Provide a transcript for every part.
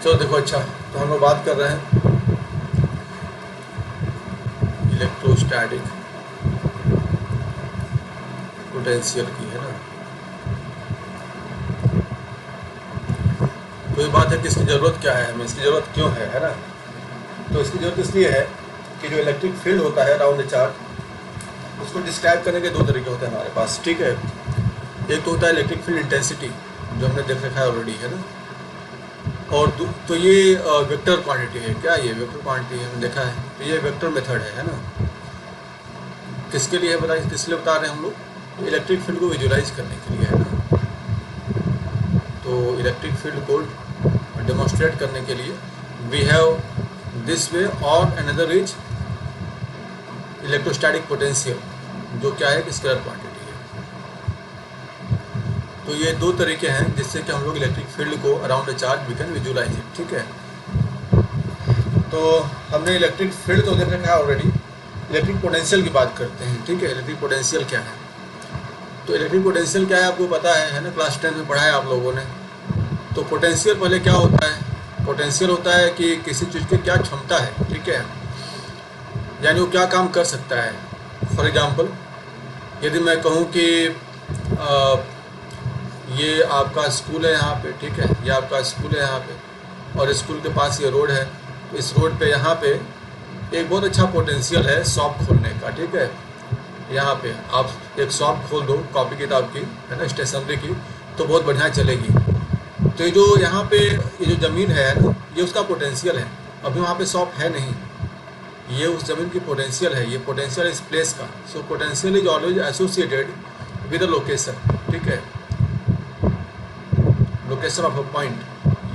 चलो देखो, अच्छा तो हम लोग बात कर रहे हैं इलेक्ट्रोस्टैटिक पोटेंशियल की, है ना। तो ये बात है कि इसकी ज़रूरत क्या है, हमें इसकी ज़रूरत क्यों है ना। तो इसकी ज़रूरत इसलिए है कि जो इलेक्ट्रिक फील्ड होता है अराउंड द चार्ज, उसको डिस्क्राइब करने के दो तरीके होते हैं हमारे पास, ठीक है। एक तो होता है इलेक्ट्रिक फील्ड इंटेंसिटी, जो हमने देख रखा है ऑलरेडी, है ना। और तो ये वेक्टर क्वांटिटी है, क्या ये वेक्टर क्वांटिटी है, हमने देखा है। तो ये वेक्टर मेथड है ना। किसके लिए बताइए, किस लिए बता रहे हैं हम लोग, इलेक्ट्रिक फील्ड को विजुलाइज करने के लिए, है ना। तो इलेक्ट्रिक फील्ड को डेमोन्स्ट्रेट करने के लिए वी हैव दिस वे, और अनदर इज इलेक्ट्रोस्टैटिक पोटेंशियल, जो क्या है कि स्केलर क्वांटिटी है। तो ये दो तरीके हैं जिससे कि हम लोग इलेक्ट्रिक फील्ड को around the charge we can visualize it, ठीक है। तो हमने इलेक्ट्रिक फील्ड तो देख रखा है ऑलरेडी। इलेक्ट्रिक पोटेंशियल की बात करते हैं, ठीक है। इलेक्ट्रिक पोटेंशियल क्या है, तो इलेक्ट्रिक पोटेंशियल क्या है आपको पता है ना, क्लास 10 में पढ़ा है आप लोगों ने। तो पोटेंशियल पहले क्या होता है, पोटेंशियल होता है कि किसी चीज़ की क्या क्षमता है, ठीक है, यानी वो क्या काम कर सकता है। फॉर एग्जांपल, यदि मैं कहूँ कि ये आपका स्कूल है यहाँ पे, ठीक है, ये आपका स्कूल है यहाँ पे, और स्कूल के पास ये रोड है। तो इस रोड पे यहाँ पे एक बहुत अच्छा पोटेंशियल है शॉप खोलने का, ठीक है। यहाँ पे आप एक शॉप खोल दो कॉपी किताब की, है ना, स्टेशनरी की, तो बहुत बढ़िया चलेगी। तो ये जो यहाँ पे ये जो ज़मीन है ना, ये उसका पोटेंशियल है। अभी वहाँ पे शॉप है नहीं, ये उस ज़मीन की पोटेंशियल है, ये पोटेंशियल इस प्लेस का। So potential is always associated with the location, ठीक है, लोकेशन ऑफ अ पॉइंट,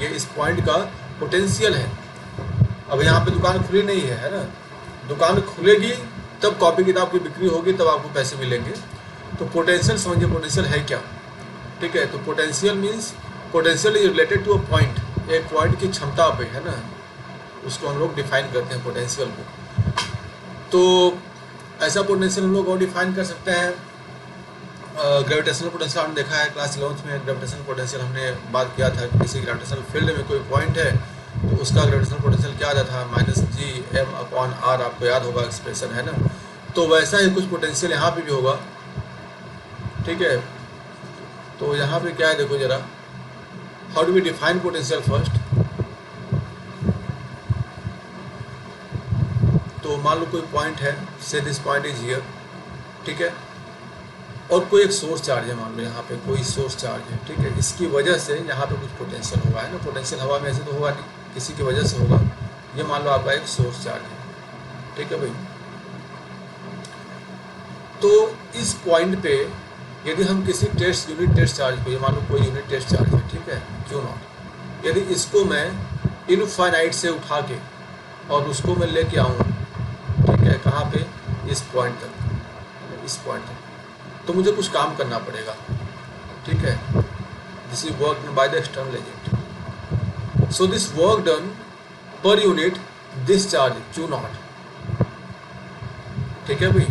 ये इस पॉइंट का पोटेंशियल है। अब यहाँ पे दुकान खुली नहीं है ना, दुकान खुलेगी तब कॉपी किताब की बिक्री होगी, तब आपको पैसे मिलेंगे। तो पोटेंशियल समझिए, पोटेंशियल है क्या, ठीक है। तो potential means potential is related to a point, एक पॉइंट की क्षमता पे, है ना, उसको हम लोग डिफाइन करते हैं पोटेंशियल को। तो ऐसा पोटेंशियल हम लोग और डिफाइन कर सकते हैं। ग्रेविटेशनल पोटेंशियल हमने देखा है क्लास 11th में। ग्रेविटेशनल पोटेंशियल हमने बात किया था कि किसी ग्रेविटेशनल फील्ड में कोई पॉइंट है तो उसका ग्रेविटेशनल पोटेंशियल क्या आता था, -Gm/r, आपको याद होगा एक्सप्रेशन, है ना। तो वैसा ही कुछ पोटेंशियल यहाँ पे भी होगा, ठीक है। तो यहाँ पे क्या है देखो जरा, how do we define potential first. तो मान लो कोई पॉइंट है, से दिस पॉइंट इज हियर, ठीक है, और कोई एक सोर्स चार्ज है, मान लो यहाँ पे कोई सोर्स चार्ज है, ठीक है। इसकी वजह से यहाँ पे कुछ पोटेंशियल होगा, है ना। पोटेंशियल हवा में ऐसे तो होगा नहीं, किसी की वजह से होगा। ये मान लो आपका एक सोर्स चार्ज है, ठीक है भाई। तो इस पॉइंट पे यदि हम किसी यूनिट टेस्ट चार्ज को, ये मान लो कोई यूनिट टेस्ट चार्ज है, ठीक है, Q0, यदि इसको मैं इनफाइनाइट से उठा के और उसको मैं लेके आऊँ, ठीक है, कहाँ पे, इस पॉइंट तक, इस पॉइंट तक, तो मुझे कुछ काम करना पड़ेगा, ठीक है। This is work by the external agent. So this work done per unit this charge Q0, ठीक है भाई।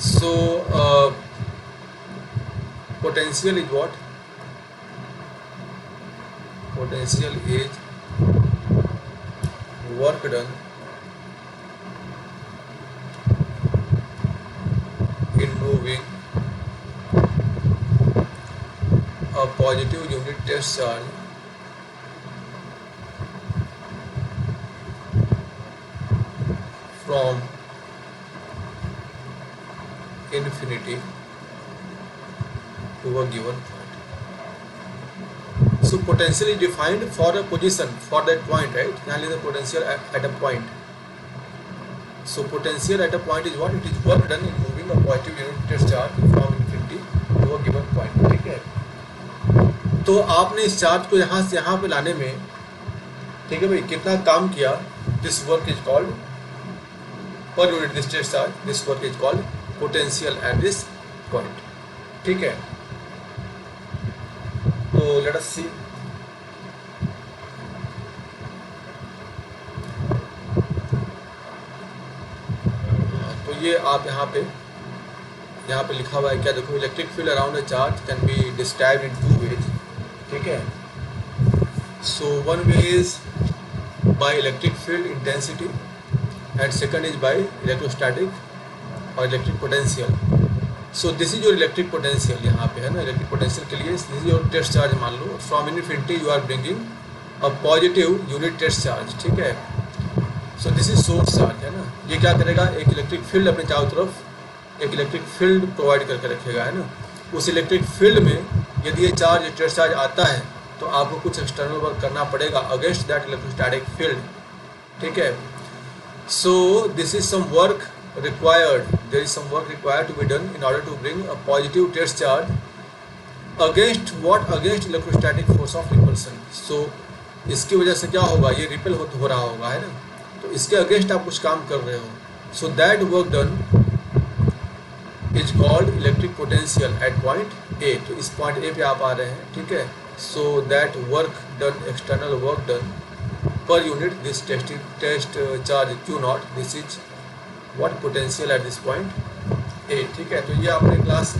So potential is what, potential is work done in moving a positive unit test charge from infinity to a given point. So potential is defined for a position, for that point, right? यहाँ लिखा potential at a point. So potential at a point is what? It is work done in moving a positive unit test charge from infinity to a given point, ठीक है। तो आपने इस charge को यहाँ से यहाँ पे लाने में, ठीक है भाई, कितना काम किया, this work is called per unit this test charge, this work is called potential at this point, ठीक है। तो लेट अस सी, तो ये आप यहाँ पे लिखा हुआ है क्या, देखो, electric field around a charge can be described in 2 ways, ठीक है। So one way is by electric field intensity and second is by electrostatic or electric potential. So this is your electric potential यहाँ पे है ना, electric potential के लिए this is your test charge मान लो, from infinity you are bringing a positive unit test charge, ठीक है. So this is source charge है ना, ये क्या करेगा, एक इलेक्ट्रिक फील्ड अपने चारों तरफ एक इलेक्ट्रिक फील्ड प्रोवाइड करके रखेगा है ना. उस इलेक्ट्रिक फील्ड में यदि ये चार्ज टेस्ट चार्ज आता है तो आपको कुछ एक्सटर्नल वर्क करना पड़ेगा अगेंस्ट दैट इलेक्ट्रोस्टैटिक फील्ड, ठीक है. So this is some work required, there is some work required to be done in order to bring a positive test charge against what, against electrostatic force of repulsion. So इसकी वजह से क्या होगा, ये repel हो रहा होगा है ना, तो इसके अगेंस्ट आप कुछ काम कर रहे हो. सो that work done is called electric potential eight point A. तो इस पॉइंट ए पे आप आ रहे हैं, ठीक है. So that work done, external work done per unit this test charge Q naught, this is what potential at this point A, ठीक है. तो ये आपने क्लास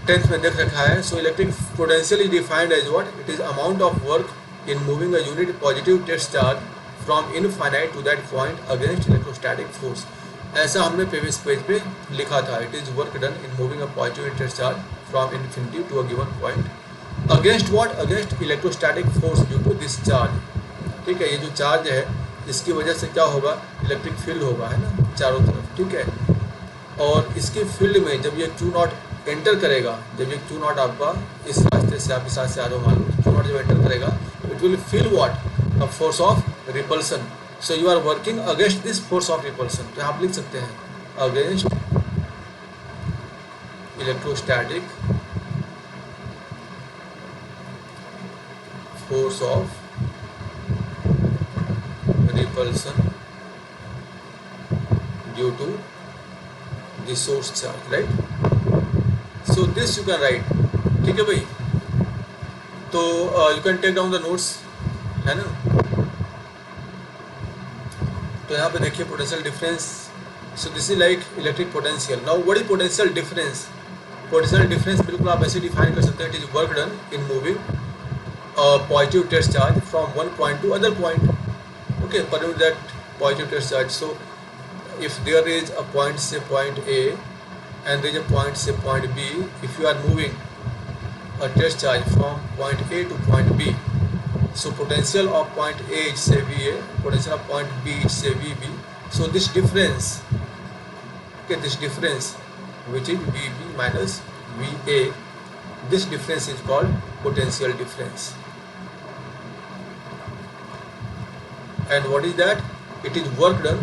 10th में देख रखा है. So electric potential is defined as what, it is amount of work in moving a unit positive test charge from infinite to that point against electrostatic force. ऐसा हमने प्रीवियस पेज पे लिखा था. It is work done in moving a positive test charge from infinity to a given point against what, against electrostatic force due to this charge, ठीक है. ये जो charge है इसकी वजह से क्या होगा, इलेक्ट्रिक फील्ड होगा है ना चारों तरफ, ठीक है. और इसके फील्ड में जब ये क्यू नॉट एंटर करेगा, जब ये क्यू नॉट आपका इस रास्ते से आप इस रास्ते से आ रहे हो मान लो, क्यू नॉट जब एंटर करेगा it will feel what, a force of repulsion. So you are working against this force of repulsion. तो आप लिख सकते हैं against electrostatic force of repulsion due to the source charge, right? So this you can write, ठीक है भाई. तो you can take down the notes है ना. तो यहाँ पे देखिए potential difference. So this is like electric potential. Now what is potential difference. Potential difference बिल्कुल आप ऐसे डिफाइन कर सकते हैं. It is work done in moving positive test charge from one point to other point. Okay, per unit that positive test charge. So if there is a point say point A and there is a point say point B, if you are moving a test charge from point A to point B, so potential of point A is say VA, potential of point B is say VB. So this difference, okay, this difference which is VB minus VA, this difference is called potential difference. And what is that? It is work done.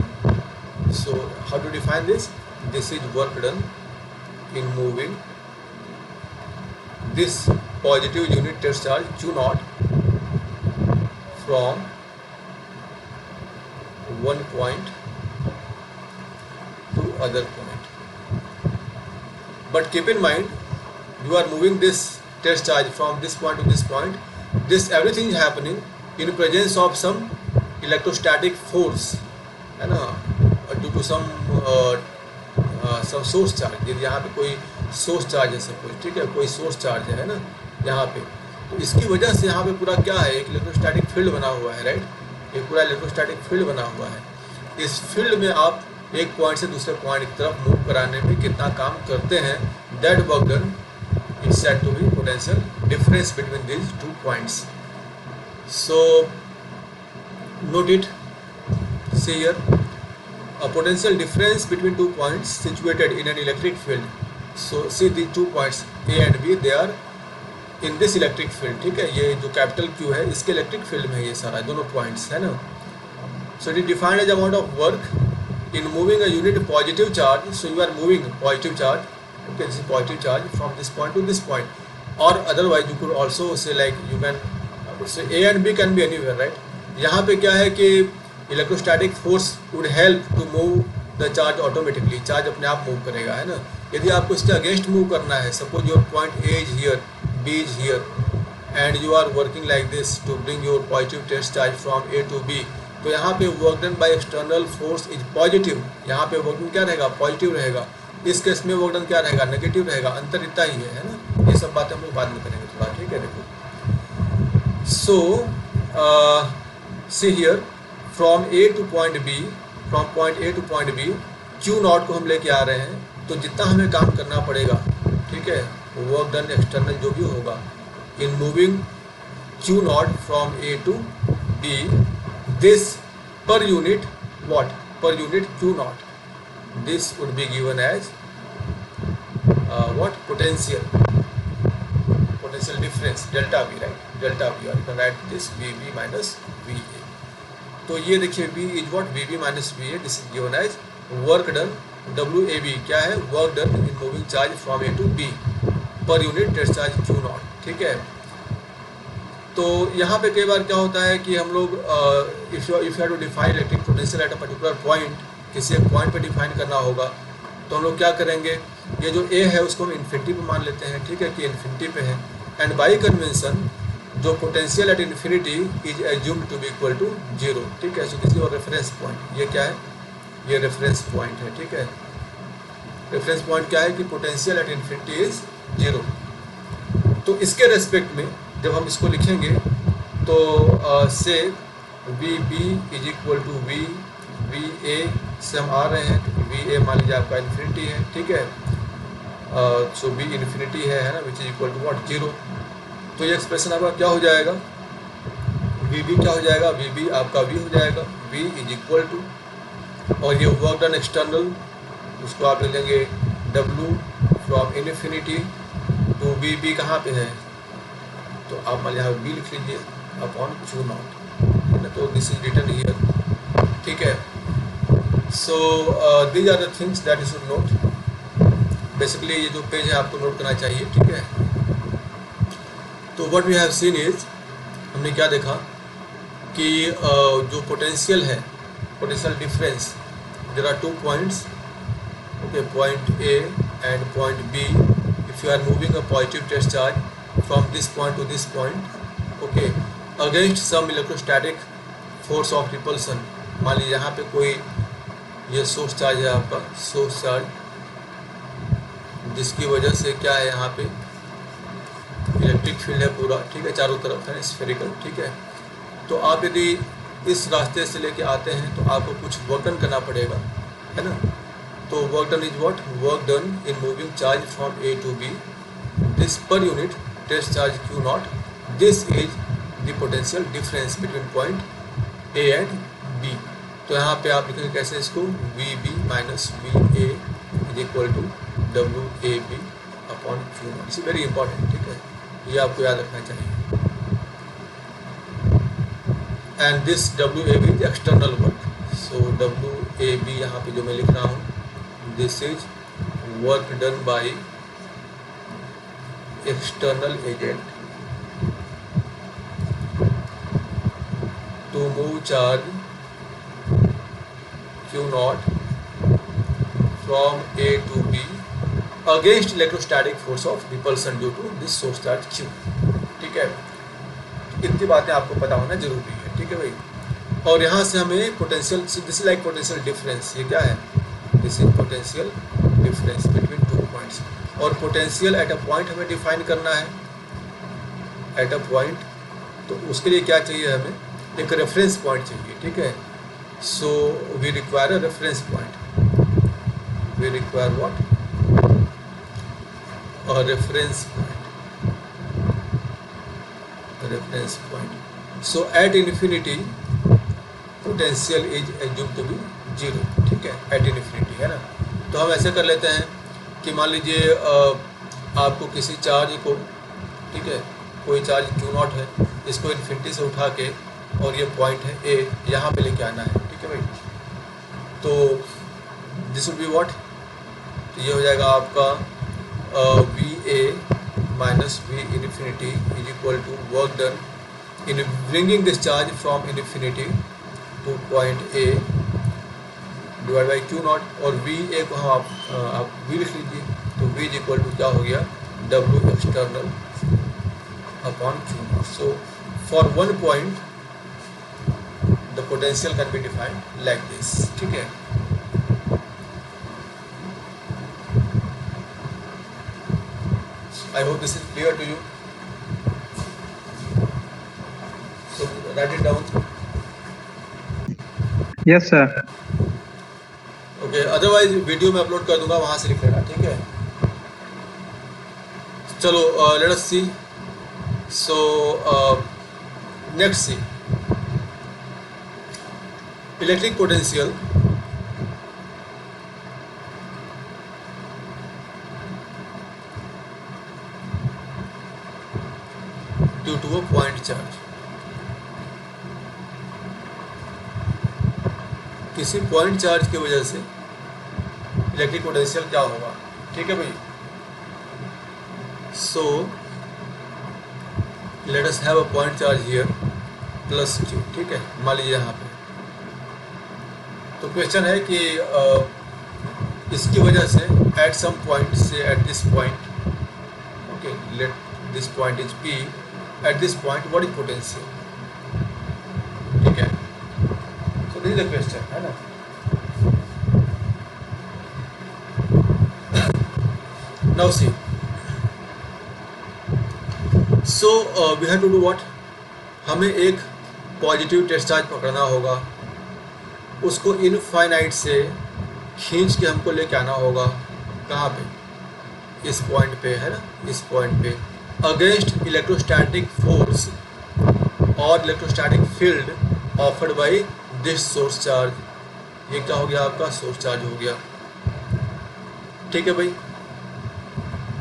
So how to define this? This is work done in moving this positive unit test charge Q naught from one point to other point. But keep in mind, you are moving this test charge from this point to this point. This everything is happening in presence of some electrostatic force है ना, due to some source charge. यदि यहाँ पे कोई source charge है सब कुछ, ठीक है, कोई सोर्स चार्ज है ना यहाँ पे, तो इसकी वजह से यहाँ पे पूरा क्या है, एक इलेक्ट्रोस्टैटिक फील्ड बना हुआ है, राइट. एक पूरा इलेक्ट्रोस्टैटिक फील्ड बना हुआ है. इस फील्ड में आप एक पॉइंट से दूसरे पॉइंट की तरफ मूव कराने में कितना काम करते हैं, that work done is said to be potential difference between these two points. So note it, see here, a potential difference between 2 points situated in an electric field. So see the 2 points A and B, they are in this electric field, ठीक है. ये जो capital Q है इसके electric field में ये सारा दोनों पॉइंट्स है ना. So it is defined as amount of work in moving a unit positive charge. So you are moving positive charge, okay, this is positive charge from this point to this point. Or otherwise you could also say like you can, so A and B can be anywhere, right. यहाँ पे क्या है कि electrostatic force would help to move the charge automatically. Charge अपने आप move करेगा है ना. यदि आपको इसके अगेंस्ट मूव करना है, suppose your point A is here, B is here and you are working like this to bring your positive test charge from A to B, तो यहाँ पे work done by external force is positive. यहाँ पे work done क्या रहेगा, positive रहेगा. इस case में वर्क डन क्या रहेगा, नेगेटिव रहेगा. अंतर इतना ही है ना. ये सब बातें हम लोग बाद में करेंगे थोड़ा, ठीक है. देखो, so see here from A to point B, from point A to point B Q not को हम लेके आ रहे हैं, तो जितना हमें काम करना पड़ेगा, ठीक है, वर्क डन एक्सटर्नल जो भी होगा in moving Q naught from A to B, this per unit what, per unit q naught, this would be given as what, potential difference delta v, right, delta v, or you can write this vb minus va. तो ये देखिए v is what, vb minus va, this is given as work done, wab क्या है, work done in moving charge from a to b per unit test charge q naught, ठीक है। तो यहाँ पे कई बार क्या होता है कि हम लोग if you have to define electric potential at a particular point, किसी एक पॉइंट पे डिफाइन करना होगा, तो हम लोग क्या करेंगे, ये जो ए है उसको हम इन्फिनिटी पे मान लेते हैं, ठीक है, कि इन्फिनिटी पे है, एंड बाई कन्वेंशन जो potential at infinity is assumed to be equal to zero, ठीक है। So this is your reference point, ये क्या है, ये रेफरेंस पॉइंट है, ठीक है। रेफरेंस पॉइंट क्या है कि potential at infinity is zero. तो इसके रेस्पेक्ट में जब हम इसको लिखेंगे तो say V B is equal to V A से हम आ रहे हैं, तो वी ए मान लीजिए आपका इन्फिनिटी है, ठीक है। सो वी इन्फिनिटी है ना, which is equal to what, zero. तो ये एक्सप्रेशन आपका क्या हो जाएगा, वी बी क्या हो जाएगा, वी बी आपका वी हो जाएगा, वी इज इक्वल टू, और ये वर्क डन एक्सटर्नल उसको आप ले लेंगे W from infinity to V B कहाँ पे है, तो आप मान यहाँ बी लिख लीजिए अपॉन क्यू नॉट, है ना। तो दिस इज रिटन हियर, ठीक है। So these are the things that you should note. Basically ये जो पेज है आपको नोट करना चाहिए, ठीक है। तो what we have seen is, हमने क्या देखा कि जो पोटेंशियल है, potential difference, there are 2 points, okay, point A and point B. If you are moving a positive test charge from this point to this point, okay, against some electrostatic force of repulsion, मान लीजिए यहाँ पे कोई ये source charge है आपका, source charge, जिसकी वजह से क्या है यहाँ पे इलेक्ट्रिक फील्ड है पूरा, ठीक है, चारों तरफ है स्फेरिकल, ठीक है। तो आप यदि इस रास्ते से लेके आते हैं तो आपको कुछ वर्क डन करना पड़ेगा, है ना। तो work done is what, work done in moving charge from A to B, this per unit test charge Q naught, this is the potential difference between point A and B। तो यहाँ पे आप लिखेंगे कैसे इसको, V B minus V A is equal to W A B upon Q naught. It's very important, ठीक है, ये आपको याद रखना चाहिए। And this W A B is external work, so W A B यहाँ पे जो मैं लिख रहा हूँ, this is work done by external agent to move charge Q naught from A to B against electrostatic force of repulsion due to this source charge Q, ठीक है। इतनी बातें आपको पता होना जरूरी है, ठीक है भाई। और यहाँ से हमें potential, this is like potential difference, ये क्या है, this is potential difference between 2 points. और पोटेंशियल एट अ पॉइंट हमें डिफाइन करना है, एट अ पॉइंट, तो उसके लिए क्या चाहिए, हमें एक रेफरेंस पॉइंट चाहिए, ठीक है। So we require a reference point, we require what, a reference point, reference point. So at infinity potential is assume to be zero, ठीक है, एट इन्फिनिटी, है ना। तो हम ऐसे कर लेते हैं कि मान लीजिए आपको किसी चार्ज को, ठीक है, कोई चार्ज Q नॉट है, इसको इन्फिनिटी से उठा के, और ये पॉइंट है A, यहाँ पे लेके आना है, ठीक है भाई। तो दिस विल बी व्हाट, तो ये हो जाएगा आपका V A minus V infinity is equal to work done in bringing this charge from infinity to point A divide by Q naught, और वी ए को हम आप वी लिख लीजिए, तो वी इज इक्वल टू क्या हो गया, W external upon Q naught. So for 1 point the potential can be defined like this, ठीक है। I hope this is clear to you. Write it down. Yes sir. Okay, otherwise video में upload कर दूंगा, वहाँ से लिख लेना, ठीक है। चलो let us see. So next see electric potential due to a point charge. किसी पॉइंट चार्ज की वजह से इलेक्ट्रिक पोटेंशियल क्या होगा, ठीक है भाई। So let us have a point charge here plus Q, ठीक है, मान लीजिए यहाँ पे। तो क्वेश्चन है कि इसकी वजह से एट सम पॉइंट से at this point, okay, let this point is P, at this point what is potential, ठीक है। So this is the question, है ना। Now see, so we have to do what, हमें एक positive test charge पकड़ना होगा, उसको infinite से खींच के हमको लेके आना होगा, कहाँ पे, इस पॉइंट पे, है ना, इस पॉइंट पे, अगेंस्ट इलेक्ट्रोस्टैटिक फोर्स और electrostatic field offered by this source charge. ये क्या हो गया, आपका सोर्स चार्ज हो गया, ठीक है भाई।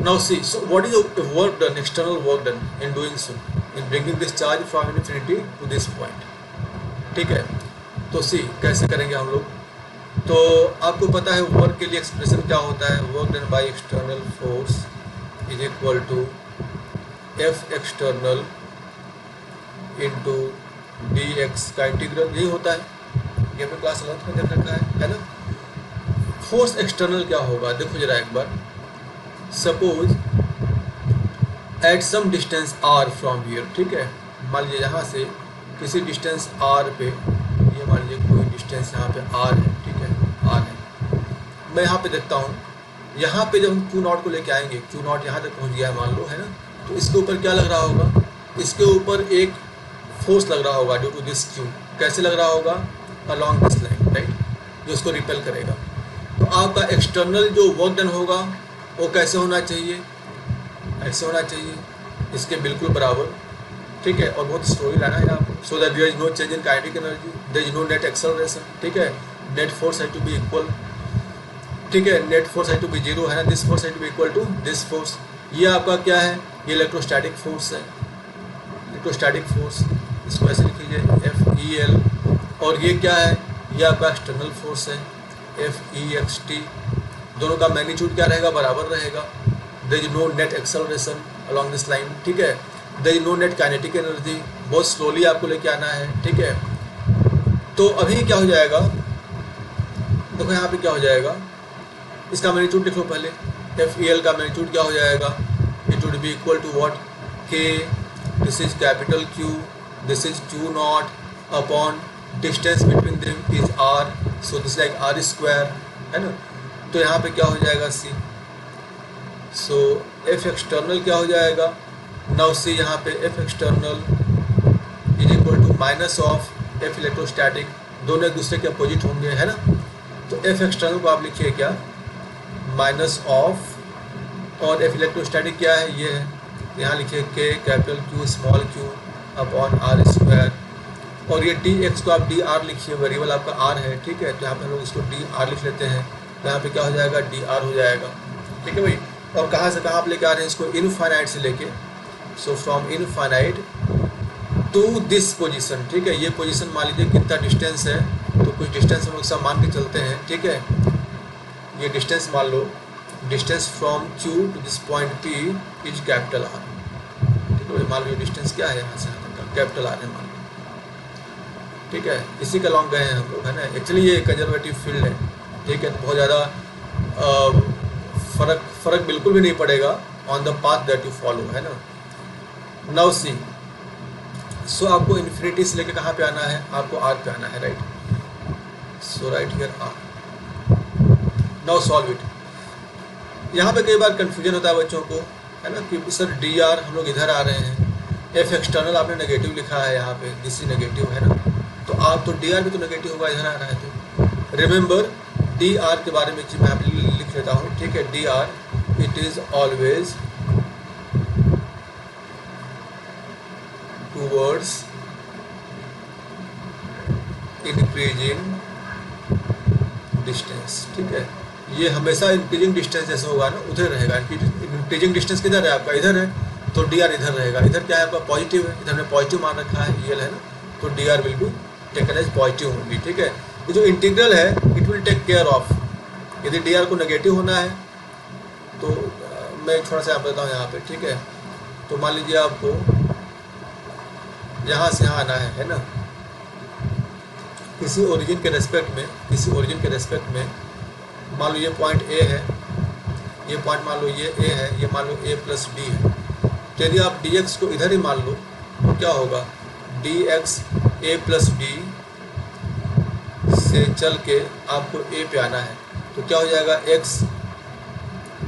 Now see, so what is the work done, external work done in doing so, in bringing this charge from infinity to this point, ठीक है। तो सी कैसे करेंगे हम लोग, तो आपको पता है वर्क के लिए एक्सप्रेशन क्या होता है, work done by external force is equal to F external into D X का इंटीग्रल, यही होता है, ये अपने क्लास 11th में देख रखा है ना। फोर्स एक्सटर्नल क्या होगा, देखो जरा एक बार, suppose at some distance R from here, ठीक है, मान लीजिए यहाँ से किसी डिस्टेंस आर पे, ये मान लीजिए कोई डिस्टेंस यहाँ पे आर है, ठीक है, आर है, मैं यहाँ पे देखता हूँ, यहाँ पे जब हम क्यू नॉट को लेके आएंगे, क्यू नॉट यहाँ तक पहुँच गया है मान लो, है ना, तो इसके ऊपर क्या लग रहा होगा, इसके ऊपर एक फोर्स लग रहा होगा ड्यू टू दिस क्यू, कैसे लग रहा होगा, अलॉन्ग दिस लाइन, राइट, जो उसको रिपेल करेगा। तो आपका एक्सटर्नल जो वर्क डन होगा वो कैसे होना चाहिए, ऐसे होना चाहिए, इसके बिल्कुल बराबर, ठीक है, और बहुत स्टोरी लाना है आपको। So that there is no change in kinetic energy, there is no net acceleration, ठीक है, net force has to be equal, ठीक है, net force has to be zero, है ना, this force has to be equal to this force. ये आपका क्या है, ये इलेक्ट्रोस्टैटिक फोर्स है, इलेक्ट्रोस्टैटिक फोर्स, इसको ऐसे लिख लीजिए एफ ई एल, और ये क्या है, ये आपका एक्सटर्नल फोर्स है एफ ई एक्स टी, दोनों का मैग्नीट्यूड क्या रहेगा, बराबर रहेगा। There is no net acceleration along this line, ठीक है, there is no net kinetic energy, बहुत स्लोली आपको लेके आना है, ठीक है। तो अभी क्या हो जाएगा, देखो यहाँ पे क्या हो जाएगा, इसका मैग्नीट्यूड लिख लो पहले, एफ ई एल का मैग्नीट्यूड क्या हो जाएगा, it would be equal to what, K, this is capital Q, this is Q not upon distance between them is R, so this like R square, है ना। तो यहाँ पे क्या हो जाएगा, सी, सो एफ एक्सटर्नल क्या हो जाएगा, नाउ सी यहाँ पे F external is equal to minus of F electrostatic, दोनों एक दूसरे के अपोजिट होंगे, है ना। तो एफ एक्सटर्नल को आप लिखिए क्या, माइनस ऑफ, और एफ इलेक्ट्रोस्टैटिक क्या है, ये है, यहाँ लिखिए K capital Q small Q upon are square, और ये डी एक्स को आप डी आर लिखिए, वेरिएबल आपका आर है, ठीक है, तो यहाँ पे हम लोग इसको डी आर लिख लेते हैं, तो यहाँ पे क्या हो जाएगा, डी आर हो जाएगा, ठीक है भाई। और कहाँ से कहाँ आप लेके आ रहे हैं इसको, इनफाइनाइट से लेके, so from infinite to this position, ठीक है, ये पोजीशन मान लीजिए कितना डिस्टेंस है, तो कुछ डिस्टेंस हम लोग सब मान के चलते हैं, ठीक है, ये डिस्टेंस मान लो, distance from Q to this point P is capital R, ठीक है, मान लो डिस्टेंस क्या है यहाँ से यहाँ तक, कैपिटल आर है मान लो, ठीक है, इसी के लॉन्ग गए हैं हम लोग, है ना। एक्चुअली ये कंजर्वेटिव फील्ड है, ठीक है, तो बहुत ज़्यादा फर्क बिल्कुल भी नहीं पड़ेगा on the path that you follow, है ना। नाउ सी, सो आपको इन्फिनिटी से लेके कहाँ पे आना है, आपको आर पे आना है, right, so right here R, now solve it. यहाँ पे कई बार कंफ्यूजन होता है बच्चों को, है ना, कि सर डी आर हम लोग इधर आ रहे हैं, एफ एक्सटर्नल आपने नेगेटिव लिखा है यहाँ पे, दिस इज नेगेटिव है ना, तो आप तो डी आर भी तो नेगेटिव होगा, इधर आ रहा है तो रिमेंबर डी आर के बारे में मैं यहाँ पे लिख लेता हूँ, ठीक है। D are it is always towards increasing distance, ठीक है। ये हमेशा इंक्रीजिंग डिस्टेंस जैसे होगा ना उधर रहेगा। इंक्रीजिंग डिस्टेंस किधर है आपका, इधर है, तो डी आर इधर रहेगा। इधर क्या है आपका, पॉजिटिव है, इधर हमने पॉजिटिव मान रखा है, ये है ना, तो D R will be taken as positive होंगी, ठीक है। ये जो इंटीग्रल है it will take care of, यदि डी आर को नेगेटिव होना है तो मैं थोड़ा सा आप बताता हूँ यहाँ पे, ठीक है। तो मान लीजिए आपको यहाँ से यहाँ आना है ना, किसी ओरिजिन के रेस्पेक्ट में मान लो ये पॉइंट ए है, ये पॉइंट मान लो ये ए है, ये मान लो ए प्लस बी है। तो यदि आप डी एक्स को इधर ही मान लो तो क्या होगा, D x A plus B से चल के आपको ए पे आना है, तो क्या हो जाएगा, X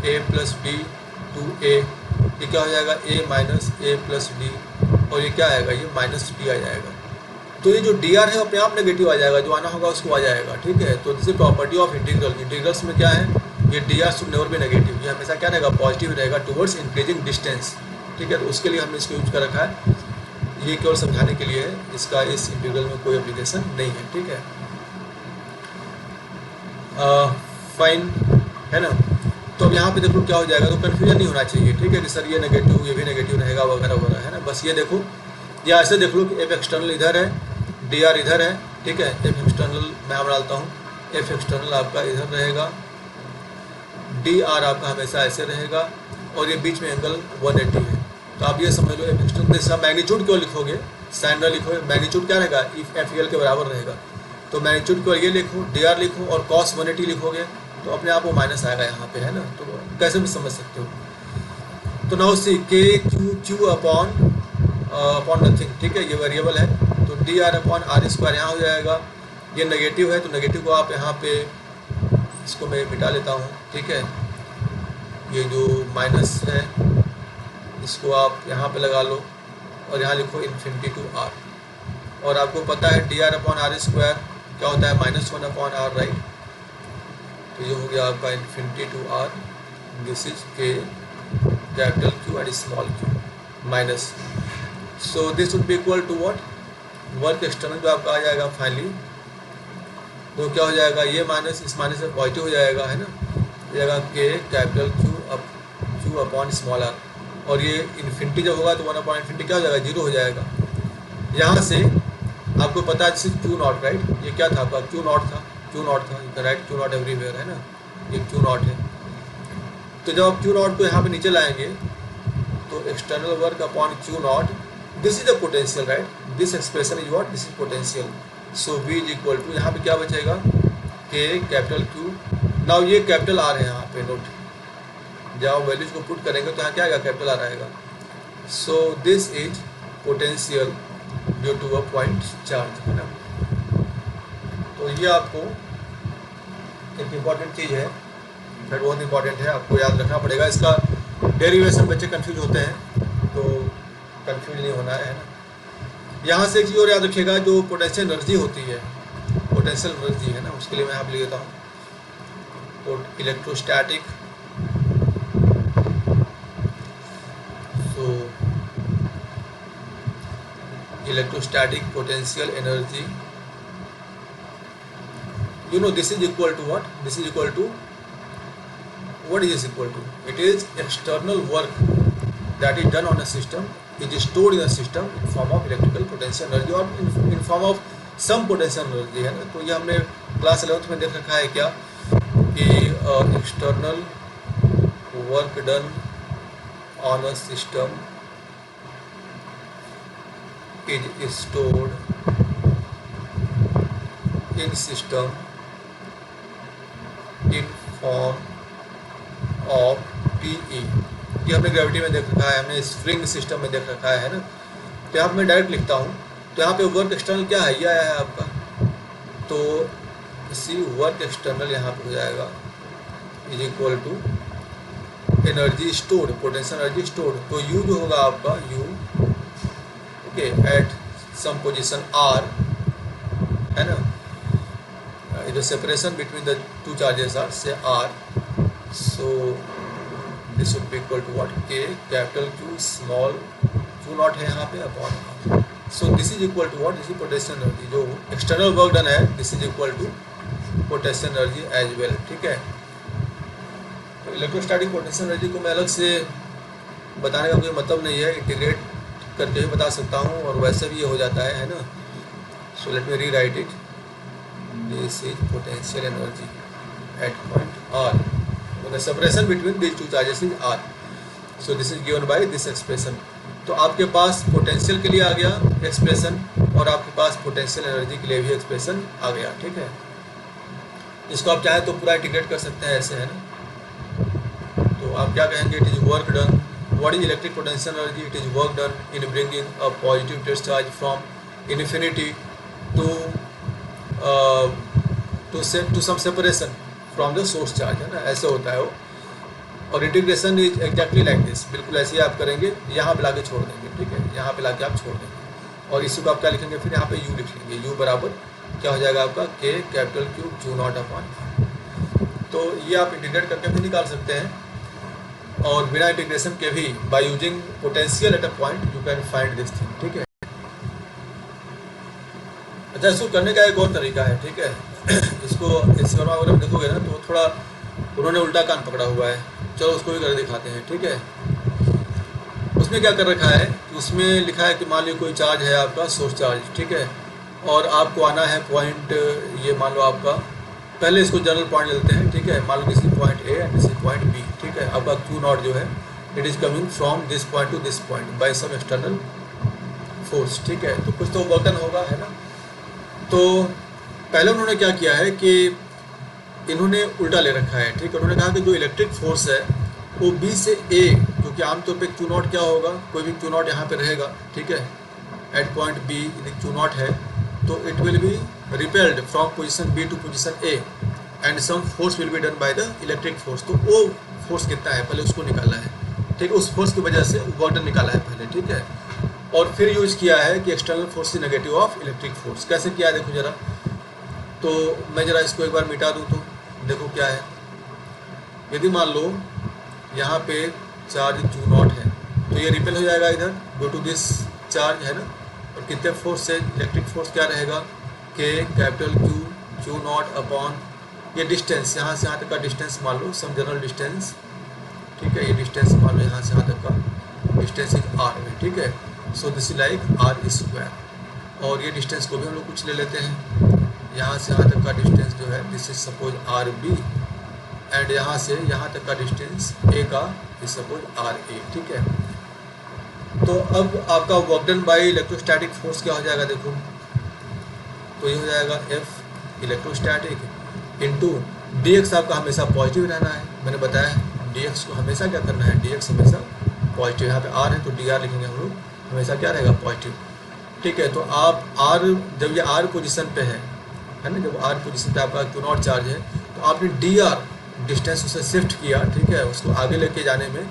A plus B to A, ये क्या हो जाएगा, A minus A plus D, और ये क्या आएगा, ये माइनस डी आ जाएगा। तो ये जो डी आर है अपने आप नेगेटिव आ जाएगा, जो आना होगा उसको आ जाएगा, ठीक है। तो this is property of integral. Integrals में क्या है, ये D R should never be negative, ये हमेशा क्या रहेगा, पॉजिटिव रहेगा टुवर्ड्स इंक्रीजिंग डिस्टेंस, ठीक है। तो उसके लिए हमने इसको यूज कर रखा है, ये केवल समझाने के लिए है, इसका इस इंटीग्रल में कोई एप्लीकेशन नहीं है, ठीक है। फाइन है ना। तो अब यहाँ पे देखो क्या हो जाएगा, तो कन्फ्यूजन नहीं होना चाहिए, ठीक है, कि सर ये नेगेटिव ये भी नेगेटिव रहेगा वगैरह वगैरह, है ना। बस ये देखो, या ऐसे देख लो कि एफ एक्सटर्नल इधर है, डी आर इधर है, ठीक है। एफ एक्सटर्नल मैं डालता हूँ, एफ एक्सटर्नल आपका इधर रहेगा, डी आर आपका हमेशा ऐसे रहेगा, और ये बीच में एंगल 180 है। तो आप ये समझ लो एफ एक्सटर्नल, इसका मैग्नीट्यूड क्यों लिखोगे, साइन न लिखोगे, मैग्नीट्यूड क्या रहेगा, एफ एल के बराबर रहेगा। तो मैग्नीट्यूड को ये लिखो, डी आर लिखो, और कॉस 180 लिखोगे तो अपने आप वो माइनस आएगा यहाँ पे, है ना। तो कैसे भी समझ सकते हो। तो नाउ सी के क्यू अपॉन नथिंग, ठीक है, ये वेरिएबल है, तो D are upon are square यहाँ हो जाएगा। ये नेगेटिव है तो नेगेटिव को आप यहाँ पे, इसको मैं मिटा लेता हूँ, ठीक है। ये जो माइनस है इसको आप यहाँ पे लगा लो, और यहाँ लिखो इन्फिनिटी टू आर, और आपको पता है D are upon are square क्या होता है, -1 अपॉन आर, राइट। तो ये हो गया आपका infinity to R, this is K capital Q and small Q minus, so this would be equal to what, work external जो आपका आ जाएगा फाइनली, तो क्या हो जाएगा, ये माइनस इस माइनस से पॉजिटिव हो जाएगा, है ना, हो जाएगा K capital Q upon small R, और ये इन्फिनिटी जब होगा तो 1 अपॉन इन्फिनिटी क्या हो जाएगा, 0 हो जाएगा। यहाँ से आपको पता है जैसे क्यू नॉट, राइट, ये क्या था आपका, क्यू नॉट था, राइट, क्यू नॉट एवरीवेयर, है ना, ये क्यू नॉट है। तो जब आप क्यू नॉट को यहाँ पे नीचे लाएंगे तो external work upon Q naught, this is the potential, right, this expression is what, this is potential. So V is equal to, यहाँ पे क्या बचेगा, के कैपिटल क्यू, नाउ ये कैपिटल आर है यहाँ पे, नोट, जब आप वैल्यूज को पुट करेंगे तो यहाँ क्या आएगा, कैपिटल आर आएगा। So this is potential due to a point charge, है ना। तो ये आपको एक इम्पॉर्टेंट चीज़ है, बट बहुत इम्पॉर्टेंट है, आपको याद रखना पड़ेगा। इसका डेरिवेशन बच्चे कंफ्यूज होते हैं, तो कंफ्यूज नहीं होना है ना। यहाँ से एक चीज़ और याद रखिएगा, जो पोटेंशियल एनर्जी होती है, पोटेंशियल एनर्जी है ना, उसके लिए मैं यहाँ पे लिख देता हूँ, तो electrostatic, so electrostatic potential energy, you know this is equal to what, this is equal to what is this equal to, it is external work that is done on a system, it is stored in a system in form of electrical potential energy or in form of some potential energy, है ना। तो ये हमने class 11th में देख रखा है क्या, कि external work done on a system is stored in system in form of PE, ये हमने ग्रेविटी में देख रखा है, हमने स्प्रिंग सिस्टम में देख रखा है ना। तो यहाँ पे मैं डायरेक्ट लिखता हूँ, तो यहाँ पे वर्क एक्सटर्नल क्या है, ये आया है आपका, तो इसी वर्क एक्सटर्नल यहाँ पे हो जाएगा is equal to energy stored, potential energy stored. तो यू जो होगा आपका, यू ठीक है, एट सम पोजीशन r, है ना, the separation between the two charges are say r, so this would be equal to what, k capital Q small q naught है यहाँ पे upon r, so this is equal to what, this is potential energy, जो external work done है this is equal to potential energy as well, ठीक है। तो electrostatic potential energy को मैं अलग से बताने का कोई मतलब नहीं है, इंटीग्रेट करके भी बता सकता हूँ और वैसे भी ये हो जाता है ना। सो let me rewrite it, this is potential energy at point R, the separation between these two charges is R, so this is given by this expression. तो आपके पास पोटेंशियल के लिए आ गया एक्सप्रेशन और आपके पास पोटेंशियल एनर्जी के लिए भी एक्सप्रेशन आ गया, ठीक है। इसको आप चाहें तो पूरा इंटीग्रेट कर सकते हैं ऐसे, है ना। तो आप क्या कहेंगे, it is work done, what is electric potential energy, it is work done in bringing a positive discharge from infinity to some separation from the source charge, है ना, ऐसे होता है वो। और integration is exactly like this, बिल्कुल ऐसे ही आप करेंगे, यहाँ पे लाके छोड़ देंगे, ठीक है, यहाँ पे लाके आप छोड़ देंगे और इसी को आप क्या लिखेंगे, फिर यहाँ पे u लिख लेंगे, u बराबर क्या हो जाएगा आपका k capital Q Q not upon r। तो ये आप इंटीग्रेट करके भी निकाल सकते हैं और बिना इंटीग्रेशन के भी by using potential at a point you can find this thing, ठीक है। अच्छा, इसको करने का एक और तरीका है, ठीक है। इसको इस वर्मा वगैरह में देखोगे ना तो थोड़ा उन्होंने उल्टा कान पकड़ा हुआ है, चलो उसको भी कर दिखाते हैं, ठीक है। उसमें क्या कर रखा है कि उसमें लिखा है कि मान लो कोई चार्ज है आपका सोर्स चार्ज, ठीक है, और आपको आना है पॉइंट, ये मान लो आपका, पहले इसको जनरल पॉइंट लेते हैं, ठीक है, मान लो किसी पॉइंट ए एंड किसी पॉइंट बी, ठीक है। आपका Q नॉट जो है it is coming from this point to this point by some external force, ठीक है। तो कुछ तो वर्क डन होगा, है ना। तो पहले उन्होंने क्या किया है कि इन्होंने उल्टा ले रखा है, ठीक है। उन्होंने कहा कि जो इलेक्ट्रिक फोर्स है वो B से A, क्योंकि आमतौर पे Q नॉट क्या होगा, कोई भी Q नॉट यहाँ पे रहेगा, ठीक है, एट पॉइंट B यदि Q नॉट है तो it will be repelled from position B to position A and some force will be done by the electric force. तो वो फोर्स कितना है पहले उसको निकालना है, ठीक है, उस फोर्स की वजह से वर्क डन निकाला है पहले, ठीक है। और फिर यूज किया है कि external force is negative of electric force. कैसे किया है देखो जरा, तो मैं जरा इसको एक बार मिटा दूँ तो देखो क्या है। यदि मान लो यहाँ पे चार्ज Q नॉट है तो ये रिपेल हो जाएगा इधर, गो टू दिस चार्ज, है ना। और कितने फोर्स से, इलेक्ट्रिक फोर्स क्या रहेगा, K capital Q not upon ये डिस्टेंस, यहाँ से यहाँ तक का डिस्टेंस मान लो सम जनरल डिस्टेंस, ठीक है, ये डिस्टेंस मान लो यहाँ से यहाँ तक का डिस्टेंस इज r में, ठीक है। So this is like r square, और ये डिस्टेंस को भी हम लोग कुछ ले लेते हैं, यहाँ से यहाँ तक का डिस्टेंस जो है this is suppose RB and यहाँ से यहाँ तक का डिस्टेंस A का इज सपोज RA, ठीक है। तो अब आपका work done by electrostatic force क्या हो जाएगा देखो, तो ये हो जाएगा F इलेक्ट्रोस्टैटिक इंटू dx आपका हमेशा पॉजिटिव रहना है, मैंने बताया है dx को हमेशा क्या करना है, dx हमेशा पॉजिटिव, यहाँ पे r है तो dr लिखेंगे हम लोग, हमेशा क्या रहेगा पॉजिटिव, ठीक है। तो आप r जब ये r पोजीशन पे है ना, जब r पोजीशन पे आपका Q नॉट चार्ज है तो आपने dr डिस्टेंस उसे शिफ्ट किया, ठीक है, उसको आगे लेके जाने में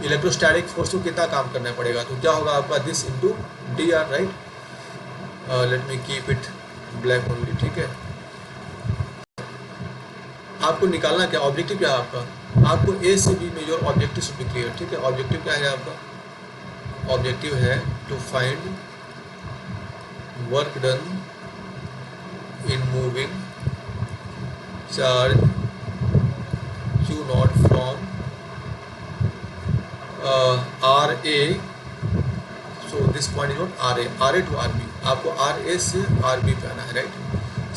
इलेक्ट्रोस्टैटिक फोर्स को कितना काम करना पड़ेगा, तो क्या होगा आपका this into dr, right. Let me keep it black only, ठीक है। आपको निकालना क्या, ऑब्जेक्टिव क्या है आपका, आपको A से B में your objective should be clear, ठीक है। ऑब्जेक्टिव क्या है आपका, ऑब्जेक्टिव है to find work done in moving charge Q naught from RA, so this point is not RA to RB, आपको RA से RB पे आना है, राइट।